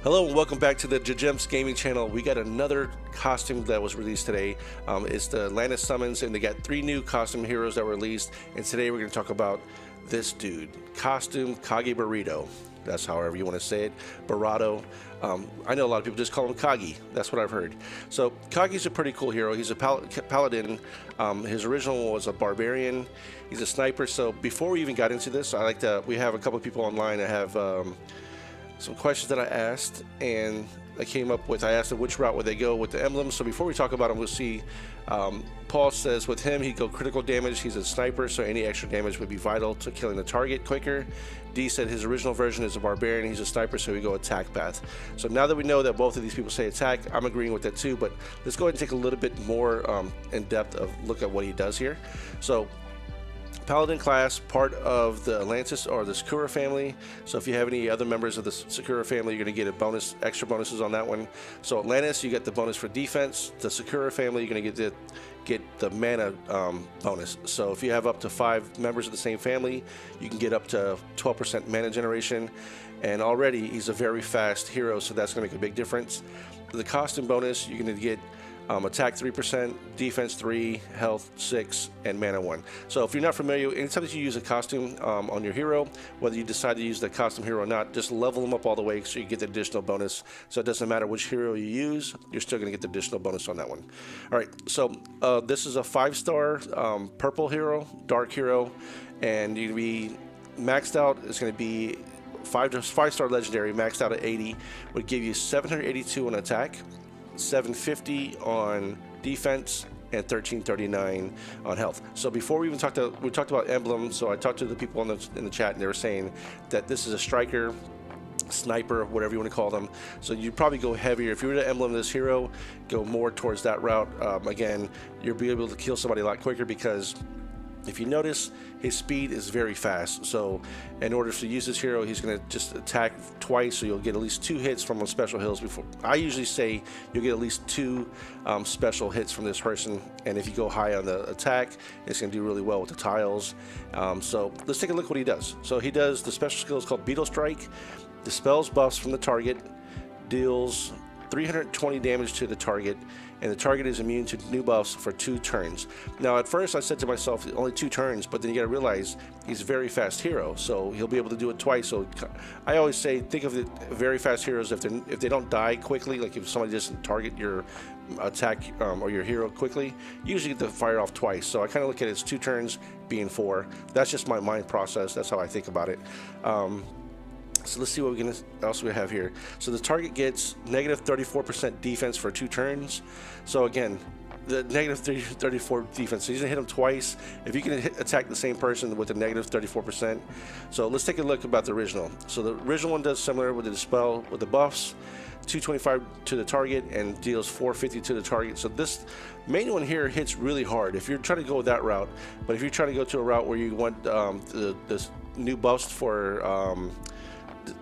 Hello and welcome back to the Jajemps Gaming channel. We got another costume that was released today. It's the Atlantis Summons, and they got 3 new costume heroes that were released. And today we're going to talk about this dude, Costume Kage Burrito. That's however you want to say it, Burrito. I know a lot of people just call him Kage. That's what I've heard. So Kage's a pretty cool hero. He's a paladin. His original one was a barbarian. He's a sniper. So before we even got into this, we have a couple of people online that have some questions that I asked, and I asked them which route would they go with the emblems. So before we talk about them, we'll see. Paul says with him, he'd go critical damage. He's a sniper, so any extra damage would be vital to killing the target quicker. D said his original version is a barbarian. He's a sniper, so we go attack path. So now that we know that both of these people say attack, I'm agreeing with that too, but let's go ahead and take a little bit more in-depth of look at what he does here. So Paladin class, part of the Atlantis or the Sakura family. So if you have any other members of the Sakura family, you're going to get extra bonuses on that one. So Atlantis, you get the bonus for defense. The Sakura family, you're going to get the mana bonus. So if you have up to 5 members of the same family, you can get up to 12% mana generation. And already he's a very fast hero, so that's going to make a big difference. The costume bonus, you're going to get attack 3%, defense 3, health 6, and mana 1. So if you're not familiar, anytime that you use a costume on your hero, whether you decide to use the costume hero or not, just level them up all the way so you get the additional bonus. So it doesn't matter which hero you use, you're still going to get the additional bonus on that one. All right, so this is a 5-star purple hero, dark hero, and you're going to be maxed out. It's going to be 5-star legendary, maxed out at 80, would give you 782 on attack, 750 on defense, and 1339 on health. So before we talked about emblems. So I talked to the people in the chat, and they were saying that this is a striker, sniper, whatever you want to call them. So you'd probably go heavier if you were to emblem this hero, go more towards that route. Again, you'll be able to kill somebody a lot quicker because if you notice, his speed is very fast. So in order to use this hero, he's going to just attack twice, so you'll get at least 2 hits from special hills. Before I usually say you'll get at least 2 special hits from this person, and if you go high on the attack, it's going to do really well with the tiles. So let's take a look at what he does. So he does the special skill is called Beetle Strike, dispels buffs from the target, deals 320 damage to the target, and the target is immune to new buffs for 2 turns. Now at first I said to myself only 2 turns, but then you got to realize he's a very fast hero, so he'll be able to do it twice. So I always say think of the very fast heroes if they don't die quickly, like if somebody doesn't target your attack or your hero quickly, you usually get to fire off twice. So I kind of look at it as 2 turns being 4. That's just my mind process. That's how I think about it. So let's see what else we have here. So the target gets negative 34% defense for 2 turns. So again, the negative 34 defense. So he's gonna hit him twice. If you can attack the same person with a negative 34%. So let's take a look about the original. So the original one does similar with the dispel with the buffs. 225 to the target and deals 450 to the target. So this main one here hits really hard if you're trying to go that route. But if you're trying to go to a route where you want the new buffs for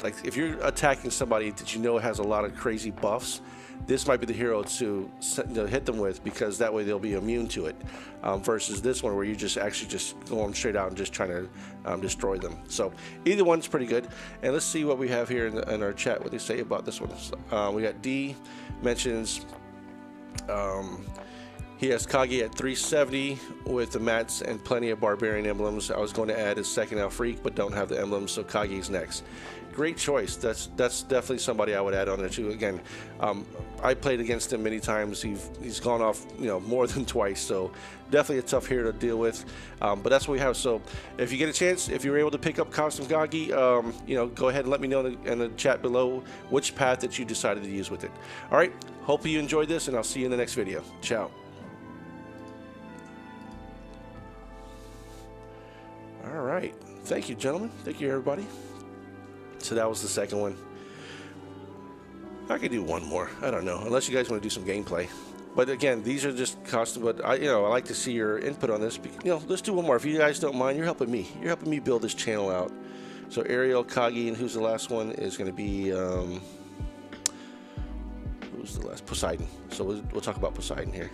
like if you're attacking somebody that you know has a lot of crazy buffs, this might be the hero to hit them with, because that way they'll be immune to it, versus this one where you just going straight out and just trying to destroy them. So either one's pretty good. And let's see what we have here in our chat, what they say about this one. We got D mentions he has Kage at 370 with the mats and plenty of barbarian emblems. I was going to add his second out freak, but don't have the emblems, so Kage's next. Great choice. That's definitely somebody I would add on there too. Again, I played against him many times. He's gone off more than twice, so definitely a tough hero to deal with. But that's what we have. So if you get a chance, if you're able to pick up Costume Kage, go ahead and let me know in the chat below which path that you decided to use with it. All right. Hopefully you enjoyed this, and I'll see you in the next video. Ciao. All right. Thank you, gentlemen. Thank you, everybody. So that was the second one. I could do one more. I don't know, unless you guys want to do some gameplay. But again, these are just custom. But I like to see your input on this. Let's do one more. If you guys don't mind, you're helping me. You're helping me build this channel out. So Ariel, Kage, and who's the last one is going to be who's the last? Poseidon. So we'll talk about Poseidon here.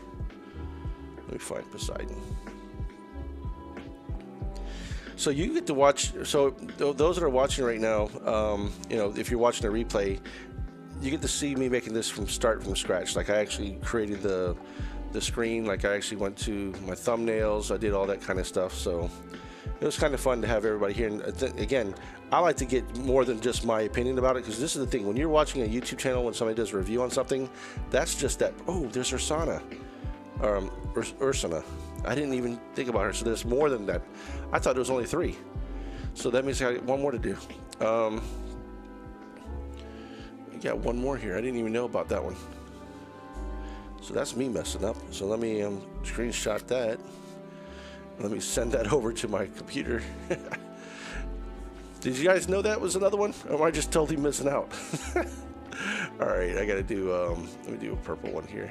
me find Poseidon. So you get to watch. So those that are watching right now, you know, if you're watching a replay, you get to see me making this from scratch. Like I actually created the screen. Like I actually went to my thumbnails. I did all that kind of stuff. So it was kind of fun to have everybody here. And again, I like to get more than just my opinion about it, because this is the thing. When you're watching a YouTube channel, when somebody does a review on something, that's just that. Oh, there's Ursana, Ursana. I didn't even think about her. So there's more than that. I thought there was only 3. So that means I got one more to do. I got one more here. I didn't even know about that one. So that's me messing up. So let me screenshot that. Let me send that over to my computer. Did you guys know that was another one? Or am I just totally missing out? All right, I gotta do, let me do a purple one here.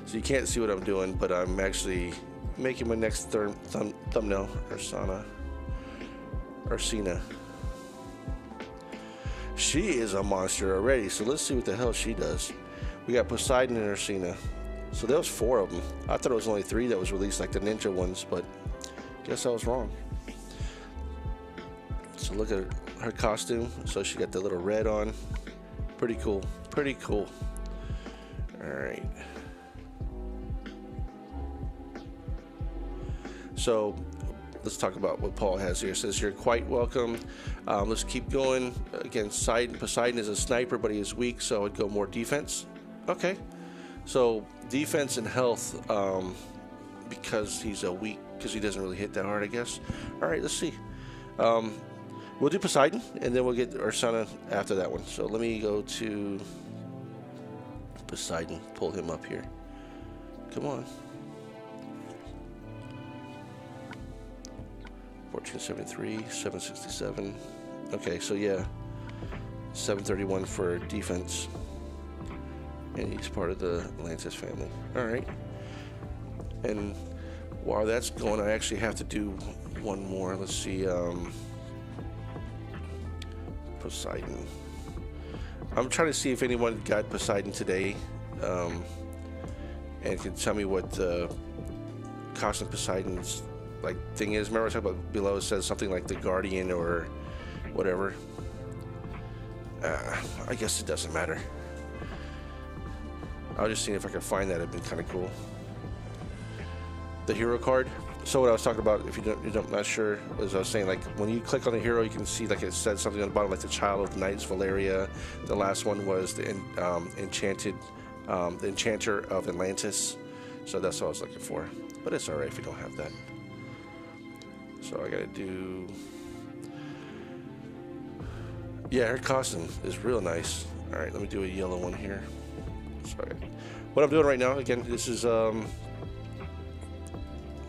So you can't see what I'm doing, but I'm actually making my next thumbnail. Ursina. She is a monster already, so let's see what the hell she does. We got Poseidon and Ursina. So there was 4 of them. I thought it was only 3 that was released, like the ninja ones, but guess I was wrong. So look at her costume. So she got the little red on. Pretty cool. Pretty cool. All right. So let's talk about what Paul has here. It says you're quite welcome. Let's keep going. Again, Poseidon is a sniper, but he is weak, so I'd go more defense. Okay. So defense and health, because he's a weak, because he doesn't really hit that hard, I guess. All right, let's see. We'll do Poseidon, and then we'll get Ursana after that one. So let me go to Poseidon, pull him up here. Come on. 1473, 767. Okay, so yeah, 731 for defense. And he's part of the Atlantis family. All right. And while that's going, I actually have to do one more. Let's see. Poseidon. I'm trying to see if anyone got Poseidon today, and can tell me what costume Poseidon's like thing is. Remember I talked about below, it says something like the Guardian or whatever. I guess it doesn't matter. I was just seeing if I could find that. It'd been kind of cool. The hero card. So what I was talking about, if you're not sure, as I was saying, like when you click on the hero, you can see like it said something on the bottom, like the Child of the Knights, Valeria. The last one was the the Enchanter of Atlantis. So that's what I was looking for. But it's all right if you don't have that. So I gotta do. Yeah, her costume is real nice. All right, let me do a yellow one here. Sorry. What I'm doing right now, again, this is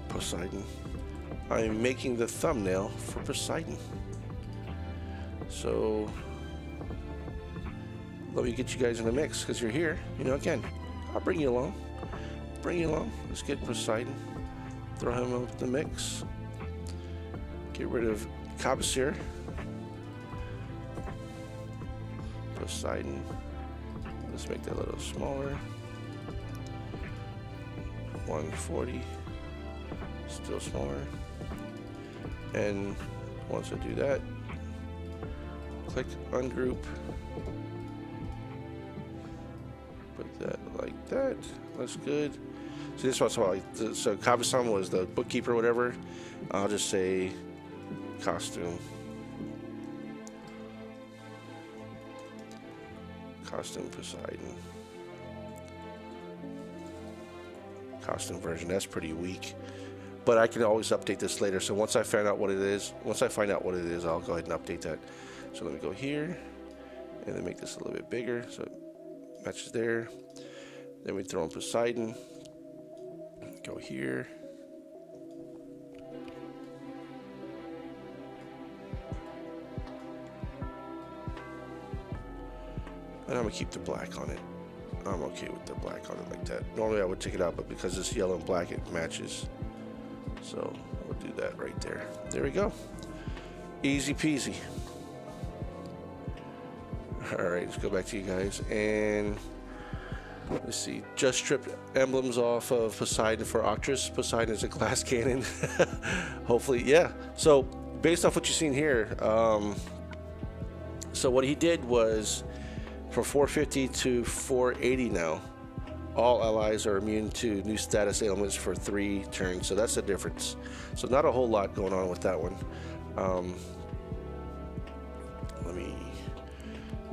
Poseidon. I'm making the thumbnail for Poseidon. So let me get you guys in the mix because you're here. You know, again, I'll bring you along. Bring you along. Let's get Poseidon. Throw him up the mix. Get rid of Cabasir. Poseidon. Let's make that a little smaller. 140. Still smaller. And once I do that, click ungroup. Put that like that. That's good. So this was like, so Kabasan was the bookkeeper or whatever. I'll just say costume. Costume Poseidon. Costume version. That's pretty weak. But I can always update this later. So once I find out what it is, I'll go ahead and update that. So let me go here and then make this a little bit bigger so it matches there. Then we throw in Poseidon. Go here. And I'm gonna keep the black on it. I'm okay with the black on it like that. Normally I would take it out, but because it's yellow and black, it matches. So we'll do that right there. There we go. Easy peasy. All right, let's go back to you guys. And Let's see, just stripped emblems off of Poseidon for Octris. Poseidon is a glass cannon. Hopefully, yeah. So based off what you've seen here, so what he did was from 450 to 480 now. All allies are immune to new status ailments for 3 turns, so that's the difference. So not a whole lot going on with that one. Let me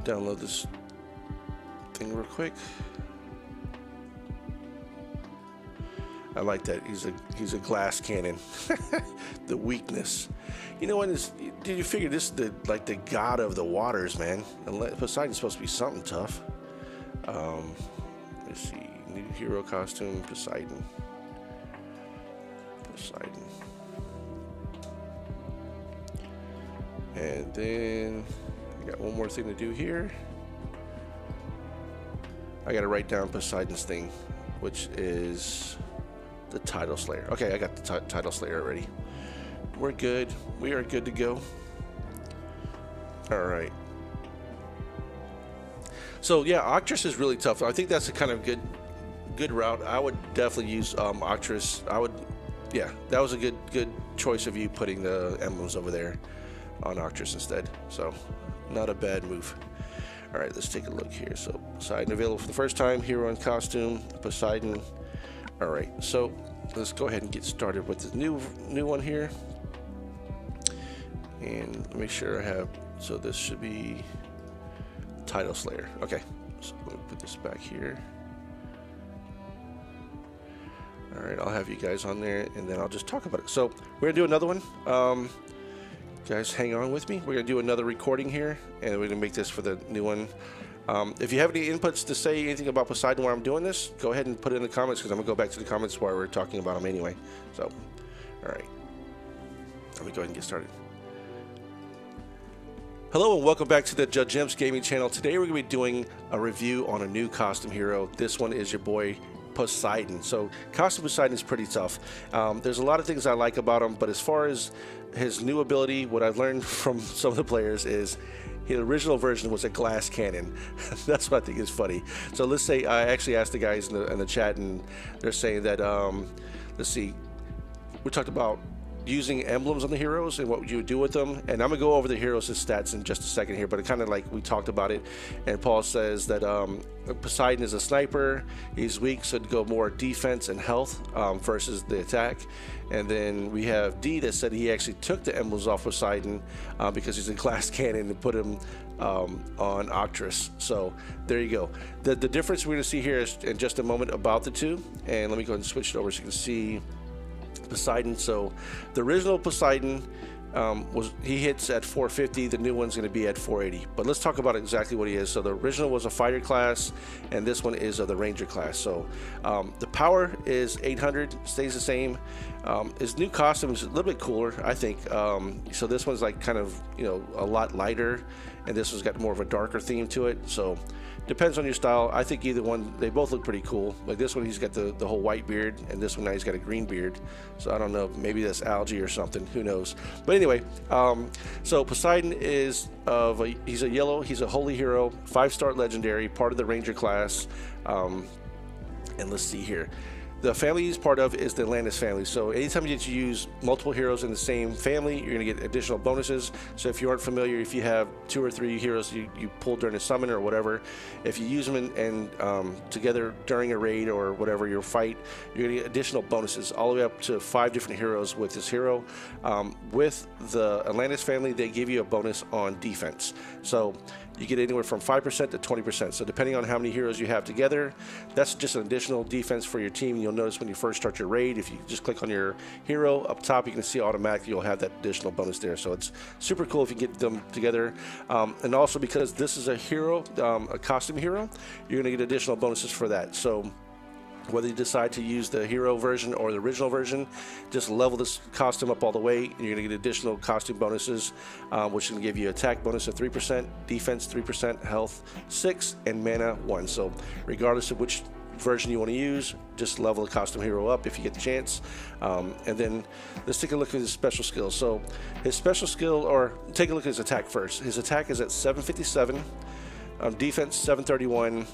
download this thing real quick. I like that. He's a glass cannon. The weakness. You know what? Did you figure this is the god of the waters, man? Poseidon's supposed to be something tough. Let's see. New hero costume, Poseidon. And then I got one more thing to do here. I got to write down Poseidon's thing, which is the Tidal Slayer. Okay, I got the Tidal Slayer already. We're good. We are good to go. All right. So yeah, Octris is really tough. I think that's a kind of good route. I would definitely use Octris. Yeah, that was a good choice of you putting the emblems over there on Octris instead. So not a bad move. All right, let's take a look here. So Poseidon available for the first time. Hero in costume, Poseidon. All right, so let's go ahead and get started with the new one here. And make sure I have, so this should be Tidal Slayer. Okay, so let me put this back here. All right, I'll have you guys on there, and then I'll just talk about it. So we're gonna do another one. Guys, hang on with me. We're gonna do another recording here, and we're gonna make this for the new one. If you have any inputs to say anything about Poseidon while I'm doing this, go ahead and put it in the comments, because I'm gonna go back to the comments while we're talking about them anyway. So, all right, let me go ahead and get started. Hello and welcome back to the Judge Gems Gaming channel. Today we're going to be doing a review on a new costume hero. This one is your boy Poseidon. So costume Poseidon is pretty tough. There's a lot of things I like about him, but as far as his new ability, what I've learned from some of the players is the original version was a glass cannon. That's what I think is funny. So let's say I actually asked the guys in the chat, and they're saying that let's see, we talked about using emblems on the heroes and what you would do with them, and I'm gonna go over the heroes' stats in just a second here, but it kind of like we talked about it. And Paul says that Poseidon is a sniper, he's weak, so it'd go more defense and health versus the attack. And then we have D that said he actually took the emblems off Poseidon because he's a glass cannon, and put him on Octris. So there you go. The difference we're gonna see here is in just a moment about the two. And let me go ahead and switch it over so you can see Poseidon. So the original Poseidon he hits at 450. The new one's going to be at 480. But let's talk about exactly what he is. So the original was a fighter class, and this one is the ranger class. So the power is 800, stays the same. His new costume is a little bit cooler, I think. So this one's like kind of, you know, a lot lighter, and this one's got more of a darker theme to it. So depends on your style. I think either one, they both look pretty cool. Like this one, he's got the whole white beard, and this one now he's got a green beard. So I don't know, maybe that's algae or something, who knows. But anyway, so Poseidon is he's a yellow, he's a holy hero, 5-star legendary, part of the ranger class. And let's see here. The family he's part of is the Atlantis family. So anytime you use multiple heroes in the same family, you're going to get additional bonuses. So if you aren't familiar, if you have 2 or 3 heroes you pulled during a summon or whatever, if you use them and together during a raid or whatever, your fight, you're going to get additional bonuses all the way up to 5 different heroes with this hero. With the Atlantis family, they give you a bonus on defense. So you get anywhere from 5% to 20%. So depending on how many heroes you have together, that's just an additional defense for your team. You'll notice when you first start your raid, if you just click on your hero up top, you can see automatically you'll have that additional bonus there. So it's super cool if you get them together. And also because this is a hero, a costume hero, you're gonna get additional bonuses for that. So whether you decide to use the hero version or the original version, just level this costume up all the way, and you're going to get additional costume bonuses, which is going to give you attack bonus of 3%, defense 3%, health 6, and mana 1. So regardless of which version you want to use, just level the costume hero up if you get the chance. And then let's take a look at his special skills. So his special skill, or take a look at his attack first. His attack is at 757, defense 731,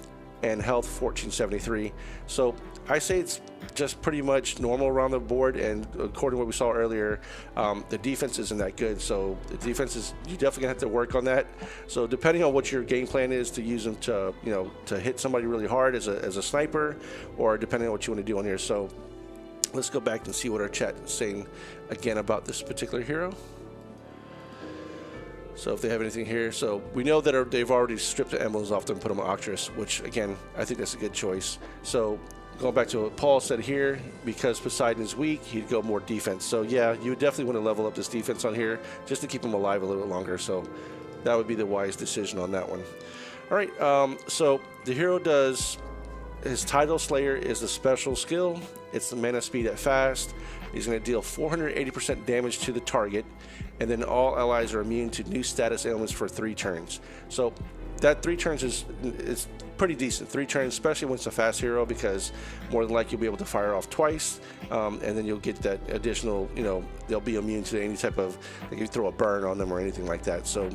and health 1473. So I say it's just pretty much normal around the board, and according to what we saw earlier, the defense isn't that good. So the defense is, you definitely gonna have to work on that. So depending on what your game plan is, to use them to, you know, to hit somebody really hard as a sniper, or depending on what you want to do on here. So let's go back and see what our chat is saying again about this particular hero. So if they have anything here, so we know that they've already stripped the emblems off them and put them on Octress, which again, I think that's a good choice. So going back to what Paul said here, because Poseidon is weak, he'd go more defense. So yeah, you would definitely want to level up this defense on here just to keep him alive a little bit longer. So that would be the wise decision on that one. All right, so the hero does, his Tidal Slayer is a special skill. It's the mana speed at fast. He's going to deal 480% damage to the target, and then all allies are immune to new status ailments for 3 turns. So that 3 turns is pretty decent. 3 turns, especially when it's a fast hero, because more than likely you'll be able to fire off twice, and then you'll get that additional, you know, they'll be immune to any type of, like you throw a burn on them or anything like that. So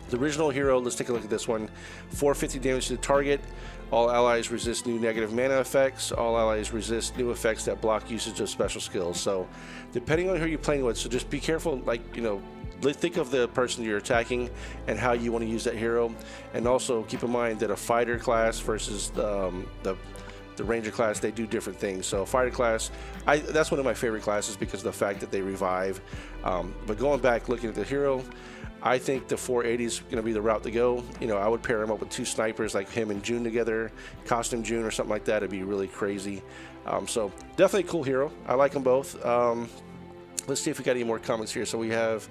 the original hero, let's take a look at this one. 450 damage to the target. All allies resist new negative mana effects. All allies resist new effects that block usage of special skills. So depending on who you're playing with, so just be careful, like, you know, think of the person you're attacking and how you want to use that hero. And also keep in mind that a fighter class versus the ranger class, they do different things. So fighter class, that's one of my favorite classes because of the fact that they revive. But going back, looking at the hero, I think the 480 is going to be the route to go. You know, I would pair him up with 2 snipers like him and June together, Costume June or something like that. It'd be really crazy. So definitely a cool hero. I like them both. Let's see if we got any more comments here. So we have,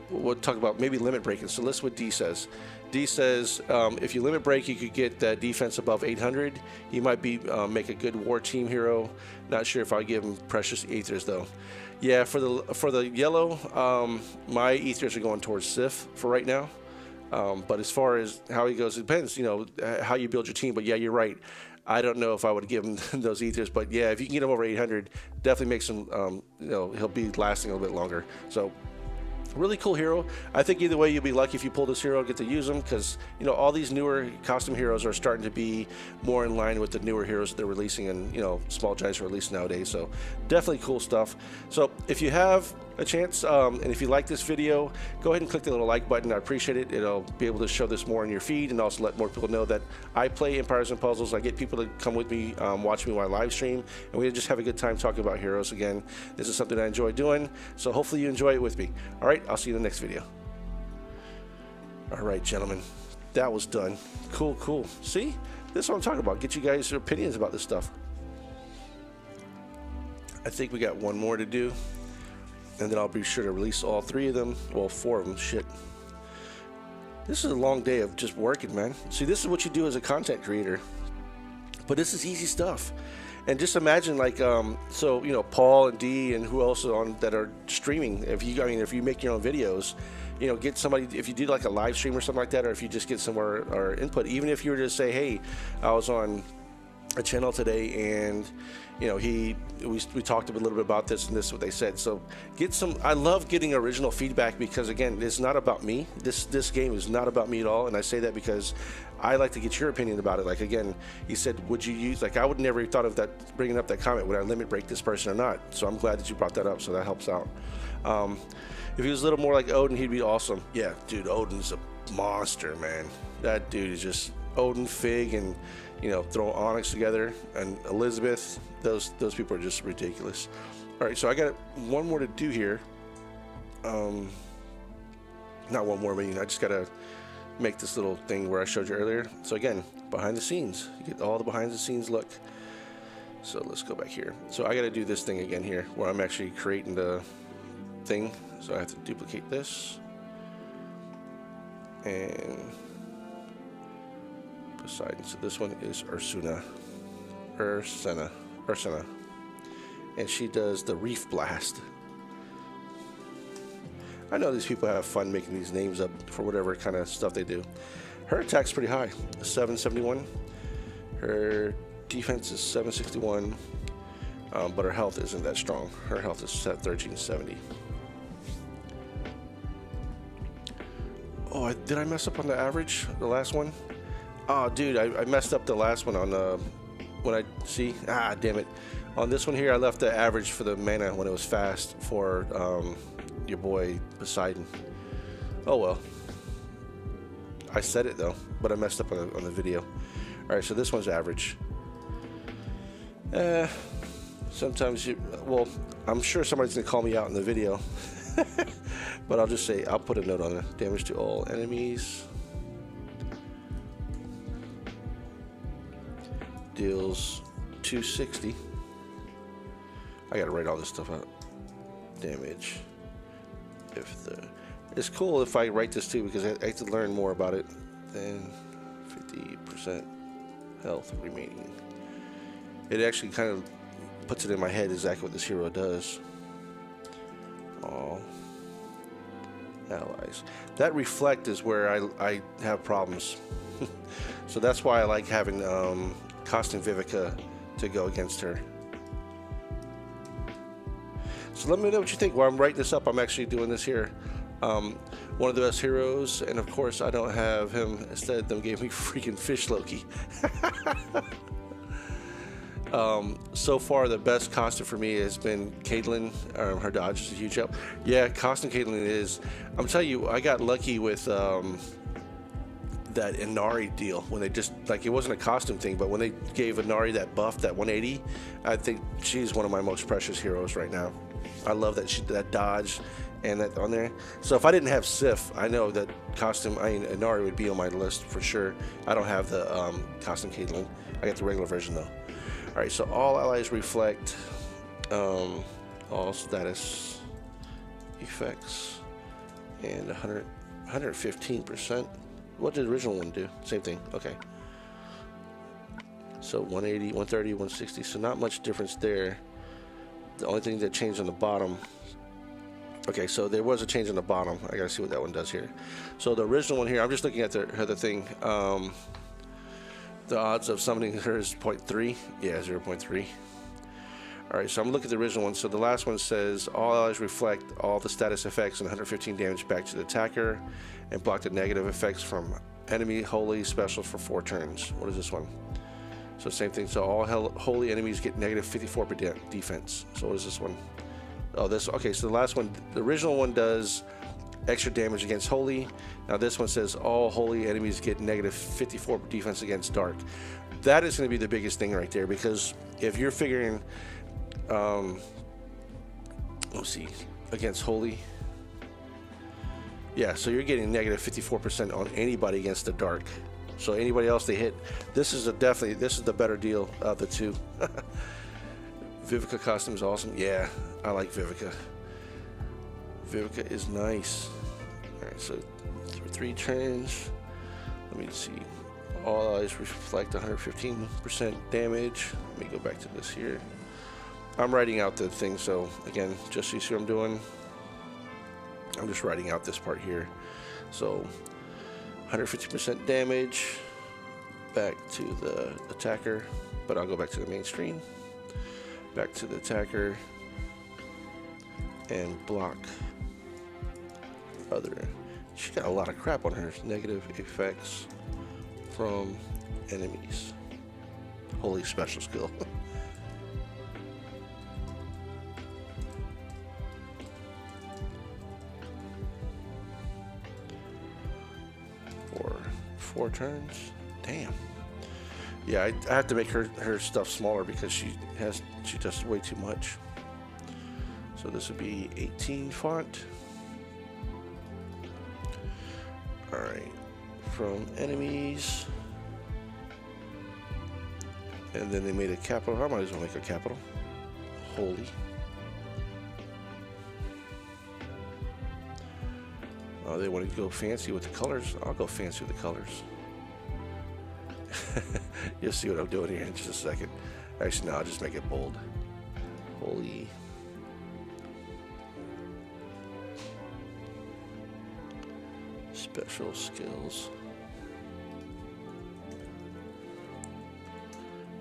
we'll talk about maybe limit breaking. So let's what D says. D says if you limit break, you could get that defense above 800. He might be make a good war team hero. Not sure if I give him precious ethers though. Yeah, for the yellow, my ethers are going towards Sif for right now. But as far as how he goes, it depends, you know, how you build your team. But yeah, you're right. I don't know if I would give him those ethers, but yeah, if you can get him over 800, definitely makes him, you know, he'll be lasting a little bit longer. So really cool hero. I think either way you'll be lucky if you pull this hero, get to use them, because you know all these newer costume heroes are starting to be more in line with the newer heroes that they're releasing, and you know small giants are releasing nowadays. So definitely cool stuff. So if you have a chance, and if you like this video, go ahead and click the little like button. I appreciate it. It'll be able to show this more in your feed, and also let more people know that I play Empires and Puzzles. I get people to come with me, watch me while I live stream, and we just have a good time talking about heroes. Again, this is something I enjoy doing, so hopefully you enjoy it with me. All right, I'll see you in the next video. All right, gentlemen, that was done. Cool. See, this is what I'm talking about. Get you guys' opinions about this stuff. I think we got one more to do, and then I'll be sure to release all 3 of them. Well, 4 of them. Shit. This is a long day of just working, man. See, this is what you do as a content creator. But this is easy stuff. And just imagine, like, so you know, Paul and D and who else on that are streaming. If you make your own videos, you know, get somebody. If you do like a live stream or something like that, or if you just get somewhere or input, even if you were to say, hey, I was on a channel today, and you know, we talked a little bit about this, and this is what they said. So get some. I love getting original feedback because again, it's not about me. This game is not about me at all, and I say that because I like to get your opinion about it. Like again, he said, would you use, like I would never have thought of that, bringing up that comment, would I limit break this person or not? So I'm glad that you brought that up, so that helps out. If he was a little more like Odin, he'd be awesome. Yeah, dude, Odin's a monster, man. That dude is just Odin, Fig, and you know, throw Onyx together, and Elizabeth. Those people are just ridiculous. All right, so I got one more to do here. Not one more, but I just gotta make this little thing where I showed you earlier. So again, behind the scenes, you get all the behind the scenes look. So let's go back here. So I got to do this thing again here where I'm actually creating the thing. So I have to duplicate this and Poseidon. So this one is Ursina, and she does the Reef Blast. I know these people have fun making these names up for whatever kind of stuff they do. Her attack's pretty high, 771. Her defense is 761, but her health isn't that strong. Her health is set 1370. Oh, did I mess up on the average? The last one? Oh, dude, I messed up the last one on when I see. Ah, damn it. On this one here, I left the average for the mana when it was fast for your boy Poseidon. Oh well. I said it though, but I messed up on the video. All right, so this one's average. Sometimes well, I'm sure somebody's gonna call me out in the video, but I'll just say I'll put a note on it. Damage to all enemies. Deals 260. I gotta write all this stuff out. Damage. It's cool if I write this too because I have to learn more about it. Then 50% health remaining. It actually kind of puts it in my head exactly what this hero does. All allies. That reflect is where I have problems. So that's why I like having Costume Vivica to go against her. So let me know what you think. While I'm writing this up, I'm actually doing this here. One of the best heroes, and of course I don't have him. Instead, them gave me freaking Fish Loki. So far, the best costume for me has been Caitlyn. Her dodge is a huge help. Yeah, costume Caitlyn is. I'm telling you, I got lucky with that Inari deal when they just like it wasn't a costume thing, but when they gave Inari that buff, that 180, I think she's one of my most precious heroes right now. I love that dodge and that on there. So if I didn't have Sif, I know that Inari would be on my list for sure. I don't have the costume Caitlyn. I got the regular version though. All right, so all allies reflect all status effects and 115%. What did the original one do? Same thing. Okay. So 180, 130, 160. So not much difference there. The only thing that changed on the bottom. Okay, so there was a change on the bottom. I gotta see what that one does here. So the original one here, I'm just looking at the thing. The odds of summoning her is 0.3. Yeah, 0.3. All right, so I'm looking at the original one. So the last one says all allies reflect all the status effects and 115 damage back to the attacker and block the negative effects from enemy holy special for 4 turns. What is this one? So same thing. So all holy enemies get negative 54 defense. So what is this one? Oh, this. Okay, so the last one, the original one does extra damage against holy. Now this one says all holy enemies get negative 54 defense against dark. That is going to be the biggest thing right there, because if you're figuring let's see, against holy, yeah, so you're getting negative 54% on anybody against the dark. So anybody else they hit, this is the better deal of the two. Vivica costume is awesome. Yeah, I like Vivica. Vivica is nice. All right, so for 3 turns, let me see. All allies reflect 115% damage. Let me go back to this here. I'm writing out the thing, so again, just so you see what I'm doing, I'm just writing out this part here. So 150% damage back to the attacker, but I'll go back to the main screen. Back to the attacker and block other. She got a lot of crap on her. Negative effects from enemies. Holy special skill. For 4 turns. Damn. Yeah, I have to make her stuff smaller because she does way too much. So this would be 18 font. All right, from enemies, and then they made a capital. I might as well make a capital. Holy. Oh, they want to go fancy with the colors. I'll go fancy with the colors. You'll see what I'm doing here in just a second. Actually, no, I'll just make it bold. Holy. Special skills.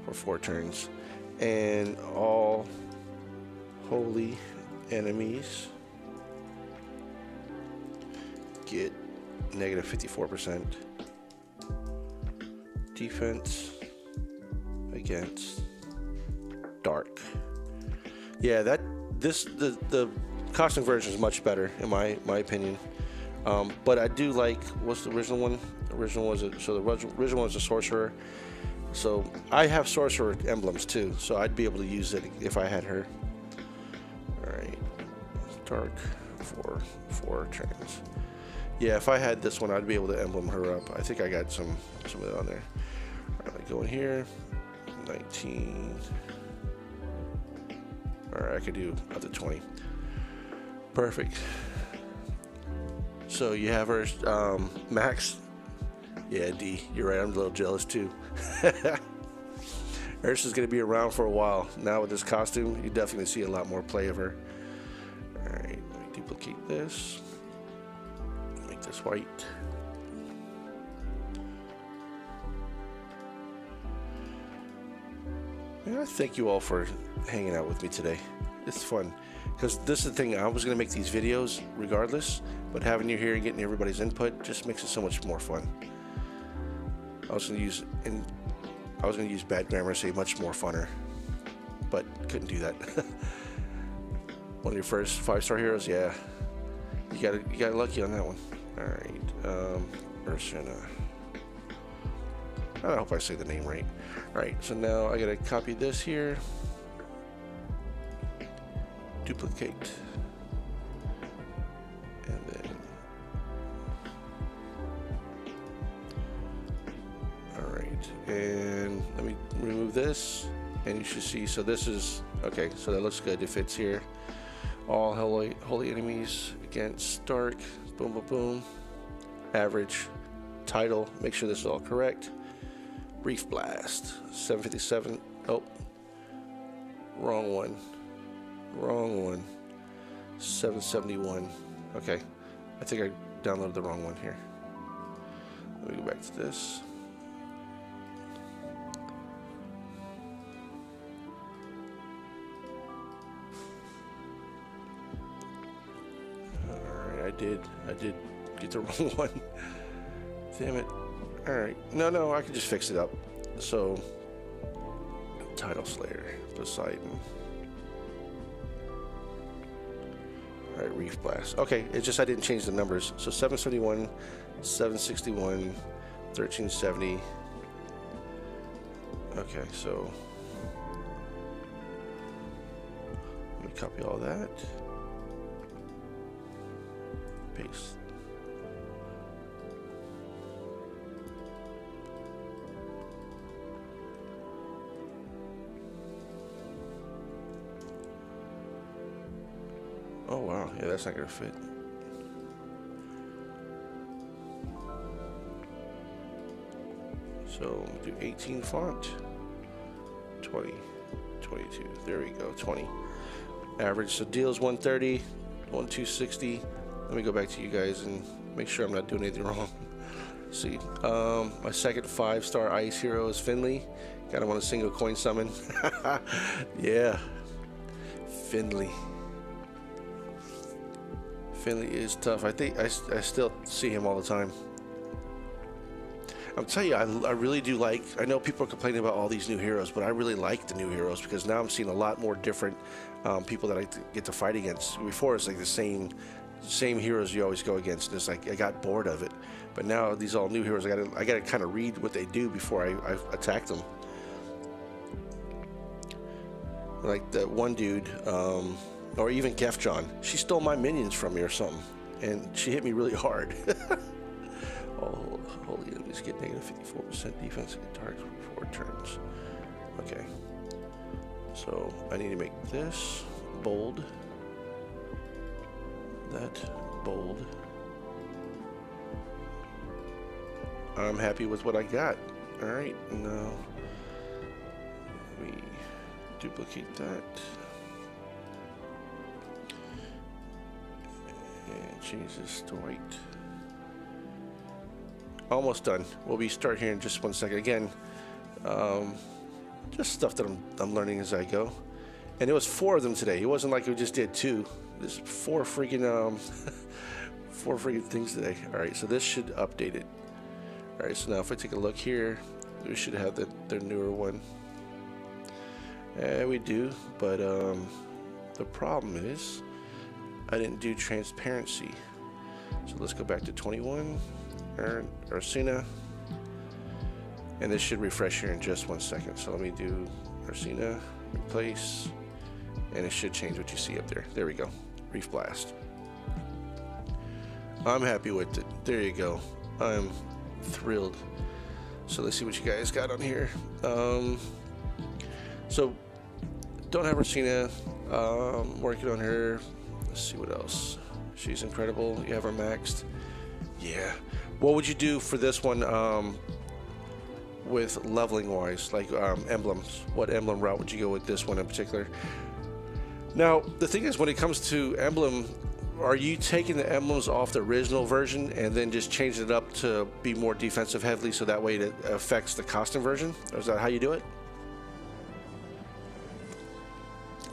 For 4 turns. And all holy enemies get negative 54% defense against dark. Yeah, the costume version is much better in my opinion. But I do like, what's the original one? The original was a sorcerer. So I have sorcerer emblems too, so I'd be able to use it if I had her. All right, dark for 4 turns. Yeah, if I had this one, I'd be able to emblem her up. I think I got some of it on there. All right, go in here, 19. All right, I could do up to 20. Perfect. So you have her, Max. Yeah, D, you're right. I'm a little jealous too. Ursa's gonna be around for a while. Now with this costume, you definitely see a lot more play of her. All right, let me duplicate this. Make this white. Man, I thank you all for hanging out with me today. It's fun. Because this is the thing, I was going to make these videos regardless, but having you here and getting everybody's input just makes it so much more fun. I was going to use bad grammar, say much more funner, but couldn't do that. One of your first 5-star heroes, yeah. You got lucky on that one. All right, Ursina. I hope I say the name right. All right, so now I gotta copy this here, duplicate, and then, all right, and let me remove this, and you should see, so this is, okay, so that looks good, it fits here. All holy enemies against dark, boom, boom, boom, average, title, make sure this is all correct. Brief blast, 757, oh, wrong one, 771, okay, I think I downloaded the wrong one here. Let me go back to this. Alright, I did get the wrong one, damn it. Alright, no, I can just fix it up. So, Title Slayer, Poseidon. Alright, Reef Blast. Okay, it's just I didn't change the numbers. So 771, 761, 1370. Okay, so let me copy all that. Paste. Oh wow, yeah, that's not gonna fit. So do 18 font, 20, 22, there we go, 20. Average, so deals 130, 1260. Let me go back to you guys and make sure I'm not doing anything wrong. See, my second 5-star ice hero is Finley. Got him on a single coin summon. Yeah, Finley. Finley is tough. I think I still see him all the time. I'll tell you, I really do like, I know people are complaining about all these new heroes, but I really like the new heroes because now I'm seeing a lot more different people that I get to fight against. Before it's like the same heroes you always go against, and it's like I got bored of it. But now these all new heroes, I gotta kind of read what they do before I attack them. Like that one dude, or even Gef John, she stole my minions from me or something, and she hit me really hard. Oh, holy enemies get negative 54% defense and targets for 4 turns. Okay, so I need to make this bold, that bold. I'm happy with what I got. All right, now we duplicate that. And change this to white. Almost done. We'll be start here in just 1 second. Again, just stuff that I'm learning as I go. And it was 4 of them today. It wasn't like we just did 2. There's 4 freaking 4 freaking things today. All right, so this should update it. All right, so now if I take a look here, We should have the newer one. We do, but the problem is I didn't do transparency. So let's go back to 21, Ursina, and this should refresh here in just 1 second. So let me do Ursina, replace, and it should change what you see up there. There we go, Reef Blast. I'm happy with it. There you go. I'm thrilled. So let's see what you guys got on here. So don't have Ursina. Working on her. Let's see what else. She's incredible. You have her maxed. Yeah. What would you do for this one with leveling wise, like emblems? What emblem route would you go with this one in particular? Now, the thing is, when it comes to emblem, are you taking the emblems off the original version and then just changing it up to be more defensive heavily so that way it affects the costume version? Or is that how you do it?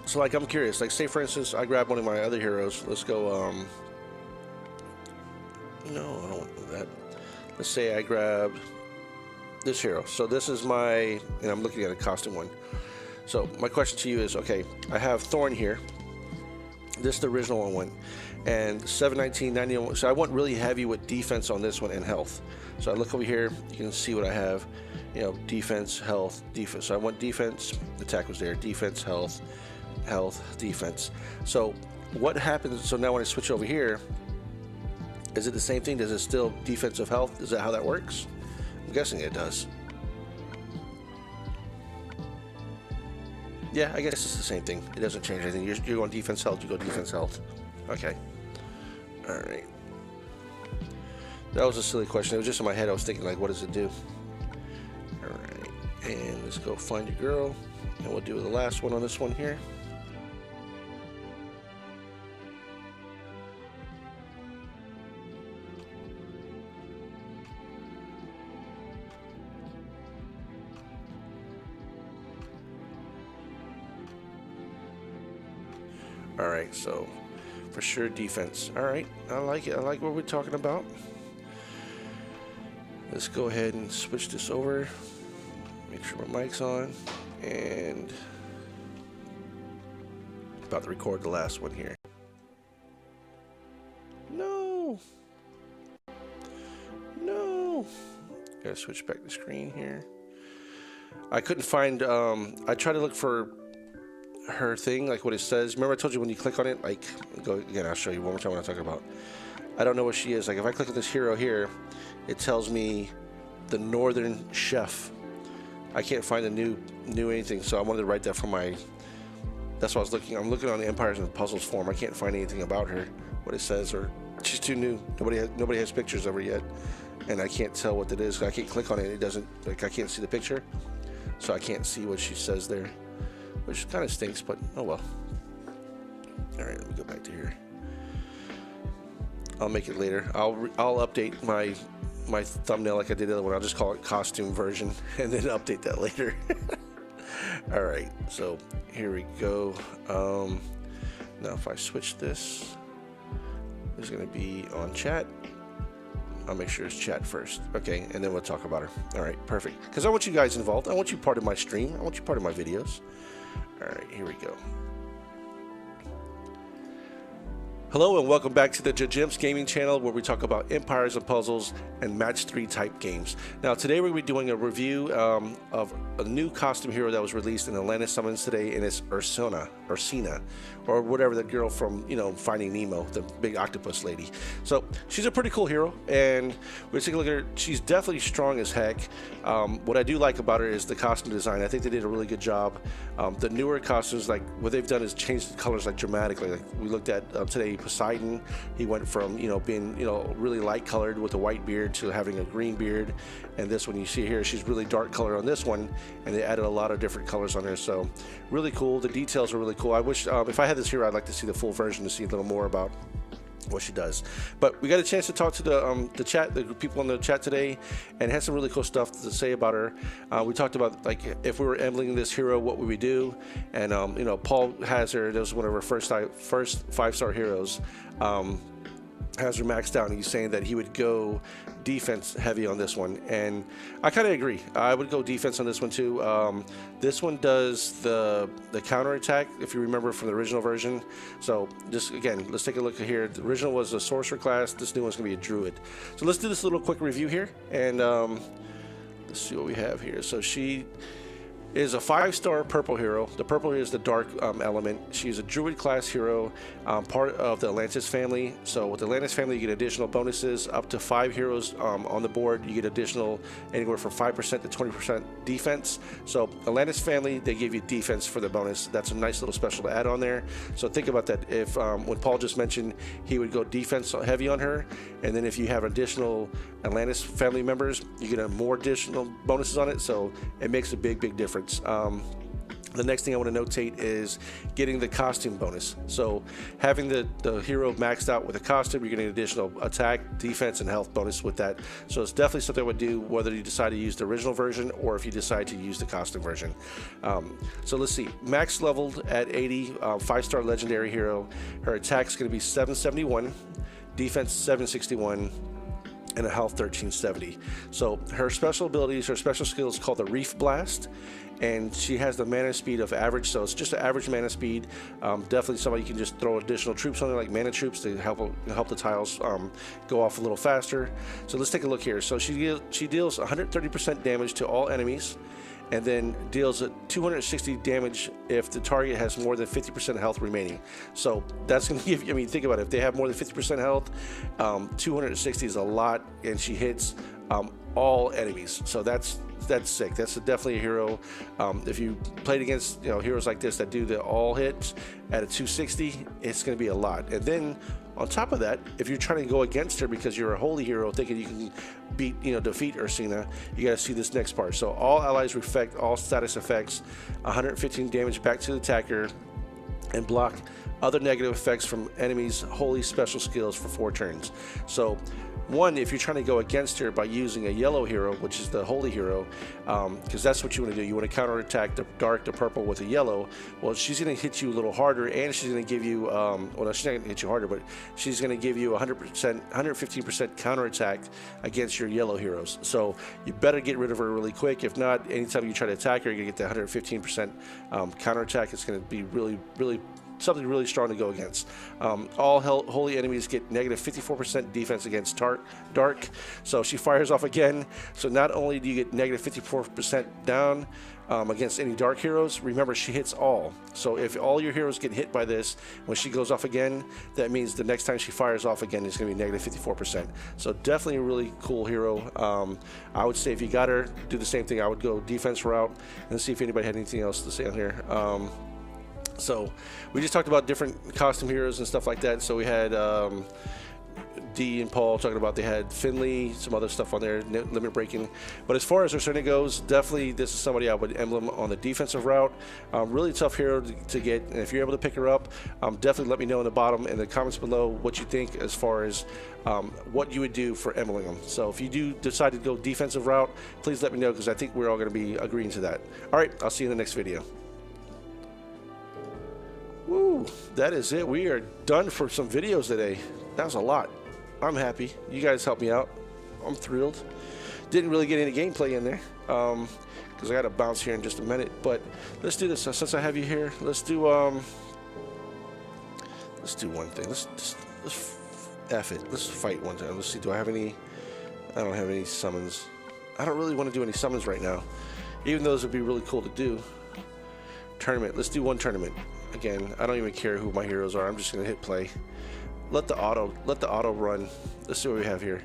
So like, I'm curious, like say for instance, I grab one of my other heroes. Let's go, no, I don't want that. Let's say I grab this hero. So this is my, and I'm looking at a costume one. So my question to you is, okay, I have Thorn here. This is the original one, and 719, 91. So I went really heavy with defense on this one and health. So I look over here, you can see what I have, you know, defense, health, defense. So I went defense, attack was there, defense, health, defense. So what happens, so now when I switch over here, is it the same thing? Does it still defensive health? Is that how that works? I'm guessing it does. Yeah, I guess it's the same thing. It doesn't change anything. You're going defense health, you go defense health. Okay. Alright. That was a silly question. It was just in my head. I was thinking, like, what does it do? Alright. And let's go find your girl. And we'll do the last one on this one here. All right, so for sure defense. All right, I like it. I like what we're talking about. Let's go ahead and switch this over. Make sure my mic's on, and about to record the last one here. No, gotta switch back the screen here. I couldn't find. I tried to look for her thing, like what it says. Remember I told you when you click on it, like, go again, I'll show you one more time what I'm talking about. I don't know what she is. Like if I click on this hero here, it tells me the Northern Chef. I can't find a new anything, so I wanted to write that for my, that's what I was looking. I'm looking on the Empires and Puzzles forum. I can't find anything about her, what it says, or she's too new. Nobody has pictures of her yet, and I can't tell what it is. I can't click on it. It doesn't, like, I can't see the picture, so I can't see what she says there, which kind of stinks, but oh well. All right, let me go back to here. I'll make it later. I'll update my thumbnail like I did the other one. I'll just call it costume version and then update that later. All right, so here we go. Now if I switch this, it's gonna be on chat. I'll make sure it's chat first. Okay, and then we'll talk about her. All right, perfect. Because I want you guys involved. I want you part of my stream. I want you part of my videos. All right, here we go. Hello and welcome back to the Jim's Gaming channel, where we talk about Empires and Puzzles and Match 3 type games. Now today we're going to be doing a review of a new costume hero that was released in Atlantis Summons today, and it's Ursina, or whatever, the girl from, you know, Finding Nemo, the big octopus lady. So she's a pretty cool hero, and we're taking a look at her. She's definitely strong as heck. What I do like about her is the costume design. I think they did a really good job. The newer costumes, like what they've done is changed the colors like dramatically. Like we looked at today, Poseidon, he went from, you know, being, you know, really light colored with a white beard to having a green beard, and this one you see here, she's really dark color on this one, and they added a lot of different colors on there. So really cool. The details are really cool. I wish if I had this here, I'd like to see the full version to see a little more about what she does. But we got a chance to talk to the chat, the people in the chat today, and had some really cool stuff to say about her. We talked about, like, if we were embleming this hero, what would we do? And you know, Paul has her. That was one of her first 5-star heroes. has her maxed out, and he's saying that he would go defense heavy on this one, and I kind of agree. I would go defense on this one too. This one does the counter attack, if you remember from the original version. So just again, let's take a look here. The original was a sorcerer class. This new one's gonna be a druid. So let's do this little quick review here, and let's see what we have here. So she is a 5-star purple hero. The purple is the dark element. She's a druid class hero, part of the Atlantis family. So with the Atlantis family, you get additional bonuses up to 5 heroes on the board. You get additional anywhere from 5% to 20% defense. So Atlantis family, they give you defense for the bonus. That's a nice little special to add on there. So think about that. If when Paul just mentioned he would go defense heavy on her, and then if you have additional Atlantis family members, you get more additional bonuses on it. So it makes a big difference. The next thing I want to notate is getting the costume bonus. So having the hero maxed out with a costume, you're getting additional attack, defense, and health bonus with that. So it's definitely something I would do whether you decide to use the original version or if you decide to use the costume version. So let's see, max leveled at 80, 5-star legendary hero. Her attack is going to be 771, defense 761, and a health 1370. So her special abilities, her special skill is called the Reef Blast, and she has the mana speed of average, so it's just an average mana speed. Definitely somebody you can just throw additional troops on there, like mana troops, to help the tiles go off a little faster. So let's take a look here. So she deals 130% damage to all enemies, and then deals 260 damage if the target has more than 50% health remaining. So that's going to give you, I mean, think about it. If they have more than 50% health, 260 is a lot, and she hits all enemies. So that's sick. That's definitely a hero. If you played against heroes like this that do the all hits at a 260, it's going to be a lot. And then on top of that, if you're trying to go against her because you're a holy hero thinking you can defeat Ursina, you got to see this next part. So all allies reflect all status effects, 115 damage back to the attacker, and block other negative effects from enemies' holy special skills for 4 turns. So one, if you're trying to go against her by using a yellow hero, which is the holy hero, because that's what you want to do. You want to counterattack the dark, the purple with a yellow. Well, she's going to hit you a little harder, and she's going to give you, well, no, she's not going to hit you harder, but she's going to give you 115% counterattack against your yellow heroes. So you better get rid of her really quick. If not, anytime you try to attack her, you're going to get the 115% counterattack. It's going to be really something really strong to go against. All holy enemies get negative 54% defense against dark. So she fires off again. So not only do you get negative 54% down against any dark heroes, remember she hits all. So if all your heroes get hit by this, when she goes off again, that means the next time she fires off again, it's going to be negative 54%. So definitely a really cool hero. I would say if you got her, do the same thing. I would go defense route and see if anybody had anything else to say on here. So we just talked about different costume heroes and stuff like that. So we had D and Paul talking about, they had Finley, some other stuff on there, limit breaking. But as far as Ursina goes, definitely this is somebody I would emblem on the defensive route. Really tough hero to get, and if you're able to pick her up, definitely let me know in the comments below what you think as far as what you would do for embleming them. So if you do decide to go defensive route, please let me know, because I think we're all going to be agreeing to that. All right, I'll see you in the next video. Woo, that is it. We are done for some videos today. That was a lot. I'm happy. You guys helped me out. I'm thrilled. Didn't really get any gameplay in there because I got to bounce here in just a minute. But let's do this. Since I have you here, let's do one thing. Let's F it. Let's fight one time. Let's see. Do I have any? I don't have any summons. I don't really want to do any summons right now, even though those would be really cool to do. Tournament. Let's do one tournament. Again, I don't even care who my heroes are. I'm just gonna hit play. Let the auto run. Let's see what we have here.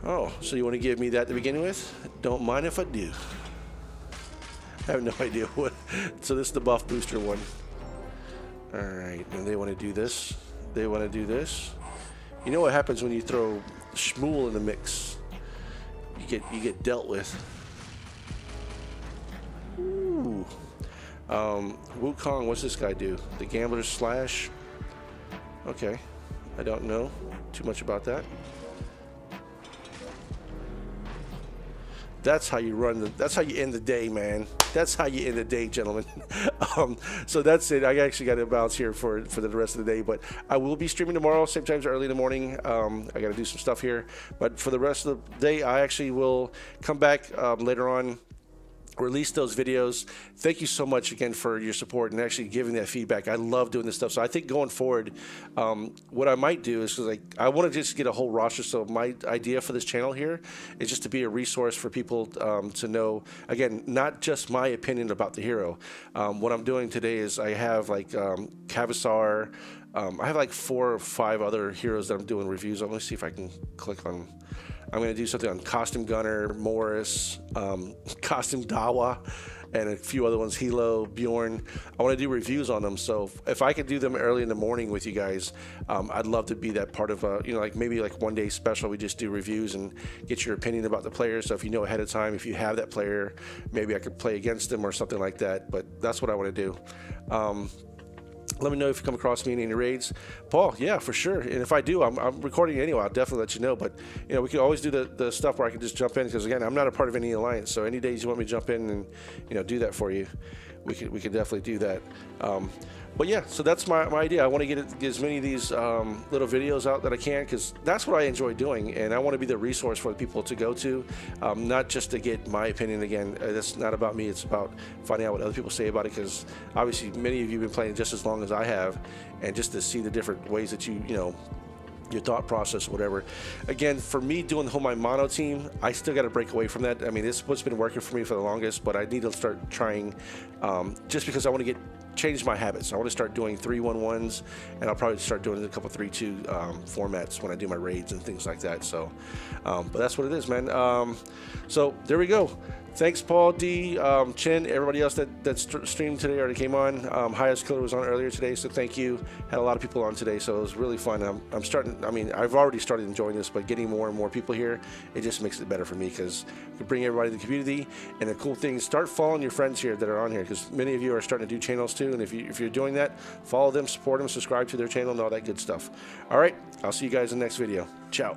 Oh, so you want to give me that to begin with? Don't mind if I do. I have no idea what. So this is the buff booster one. All right, and they want to do this. They want to do this. You know what happens when you throw Shmuel in the mix? You get dealt with. Ooh. Wukong, what's this guy do? The Gambler's Slash. Okay, I don't know too much about that. That's how you run. That's how you end the day, man. That's how you end the day, gentlemen. So that's it. I actually got to bounce here for the rest of the day, but I will be streaming tomorrow, same times early in the morning. I got to do some stuff here, but for the rest of the day, I actually will come back later on, release those videos. Thank you so much again for your support and actually giving that feedback. I love doing this stuff. So I think going forward, what I might do is, like, I want to just get a whole roster. So my idea for this channel here is just to be a resource for people to know, again, not just my opinion about the hero. What I'm doing today is I have like Cavasar. I have like 4 or 5 other heroes that I'm doing reviews on. Let me see if I can click on. I'm going to do something on Costume Gunner, Morris, Costume Dawa, and a few other ones, Hilo, Bjorn. I want to do reviews on them. So if I could do them early in the morning with you guys, I'd love to be that part of a, like maybe like one day special. We just do reviews and get your opinion about the players. So if you know ahead of time, if you have that player, maybe I could play against them or something like that. But that's what I want to do. Let me know if you come across me in any raids. Paul, yeah, for sure. And if I do, I'm recording anyway. I'll definitely let you know. But, we can always do the stuff where I can just jump in. Because, again, I'm not a part of any alliance. So any days you want me to jump in and, do that for you, we can definitely do that. But, yeah, so that's my idea. I want to get as many of these little videos out that I can, because that's what I enjoy doing. And I want to be the resource for the people to go to, not just to get my opinion. Again, that's not about me. It's about finding out what other people say about it, because obviously many of you have been playing just as long as I have, and just to see the different ways that your thought process, whatever. Again, for me doing the whole my mono team, I still got to break away from that. I mean, this is what's been working for me for the longest, but I need to start trying, just because I want to change my habits. I want to start doing 3-1-1s, and I'll probably start doing a couple 3-2 formats when I do my raids and things like that. So, but that's what it is, man. So there we go. Thanks, Paul, D, Chin, everybody else that streamed today already came on. Highest Killer was on earlier today, so thank you. Had a lot of people on today, so it was really fun. I'm starting, I've already started enjoying this, but getting more and more people here, it just makes it better for me, because we can bring everybody to the community. And the cool thing is, start following your friends here that are on here, because many of you are starting to do channels too. And if you're doing that, follow them, support them, subscribe to their channel, and all that good stuff. All right, I'll see you guys in the next video. Ciao.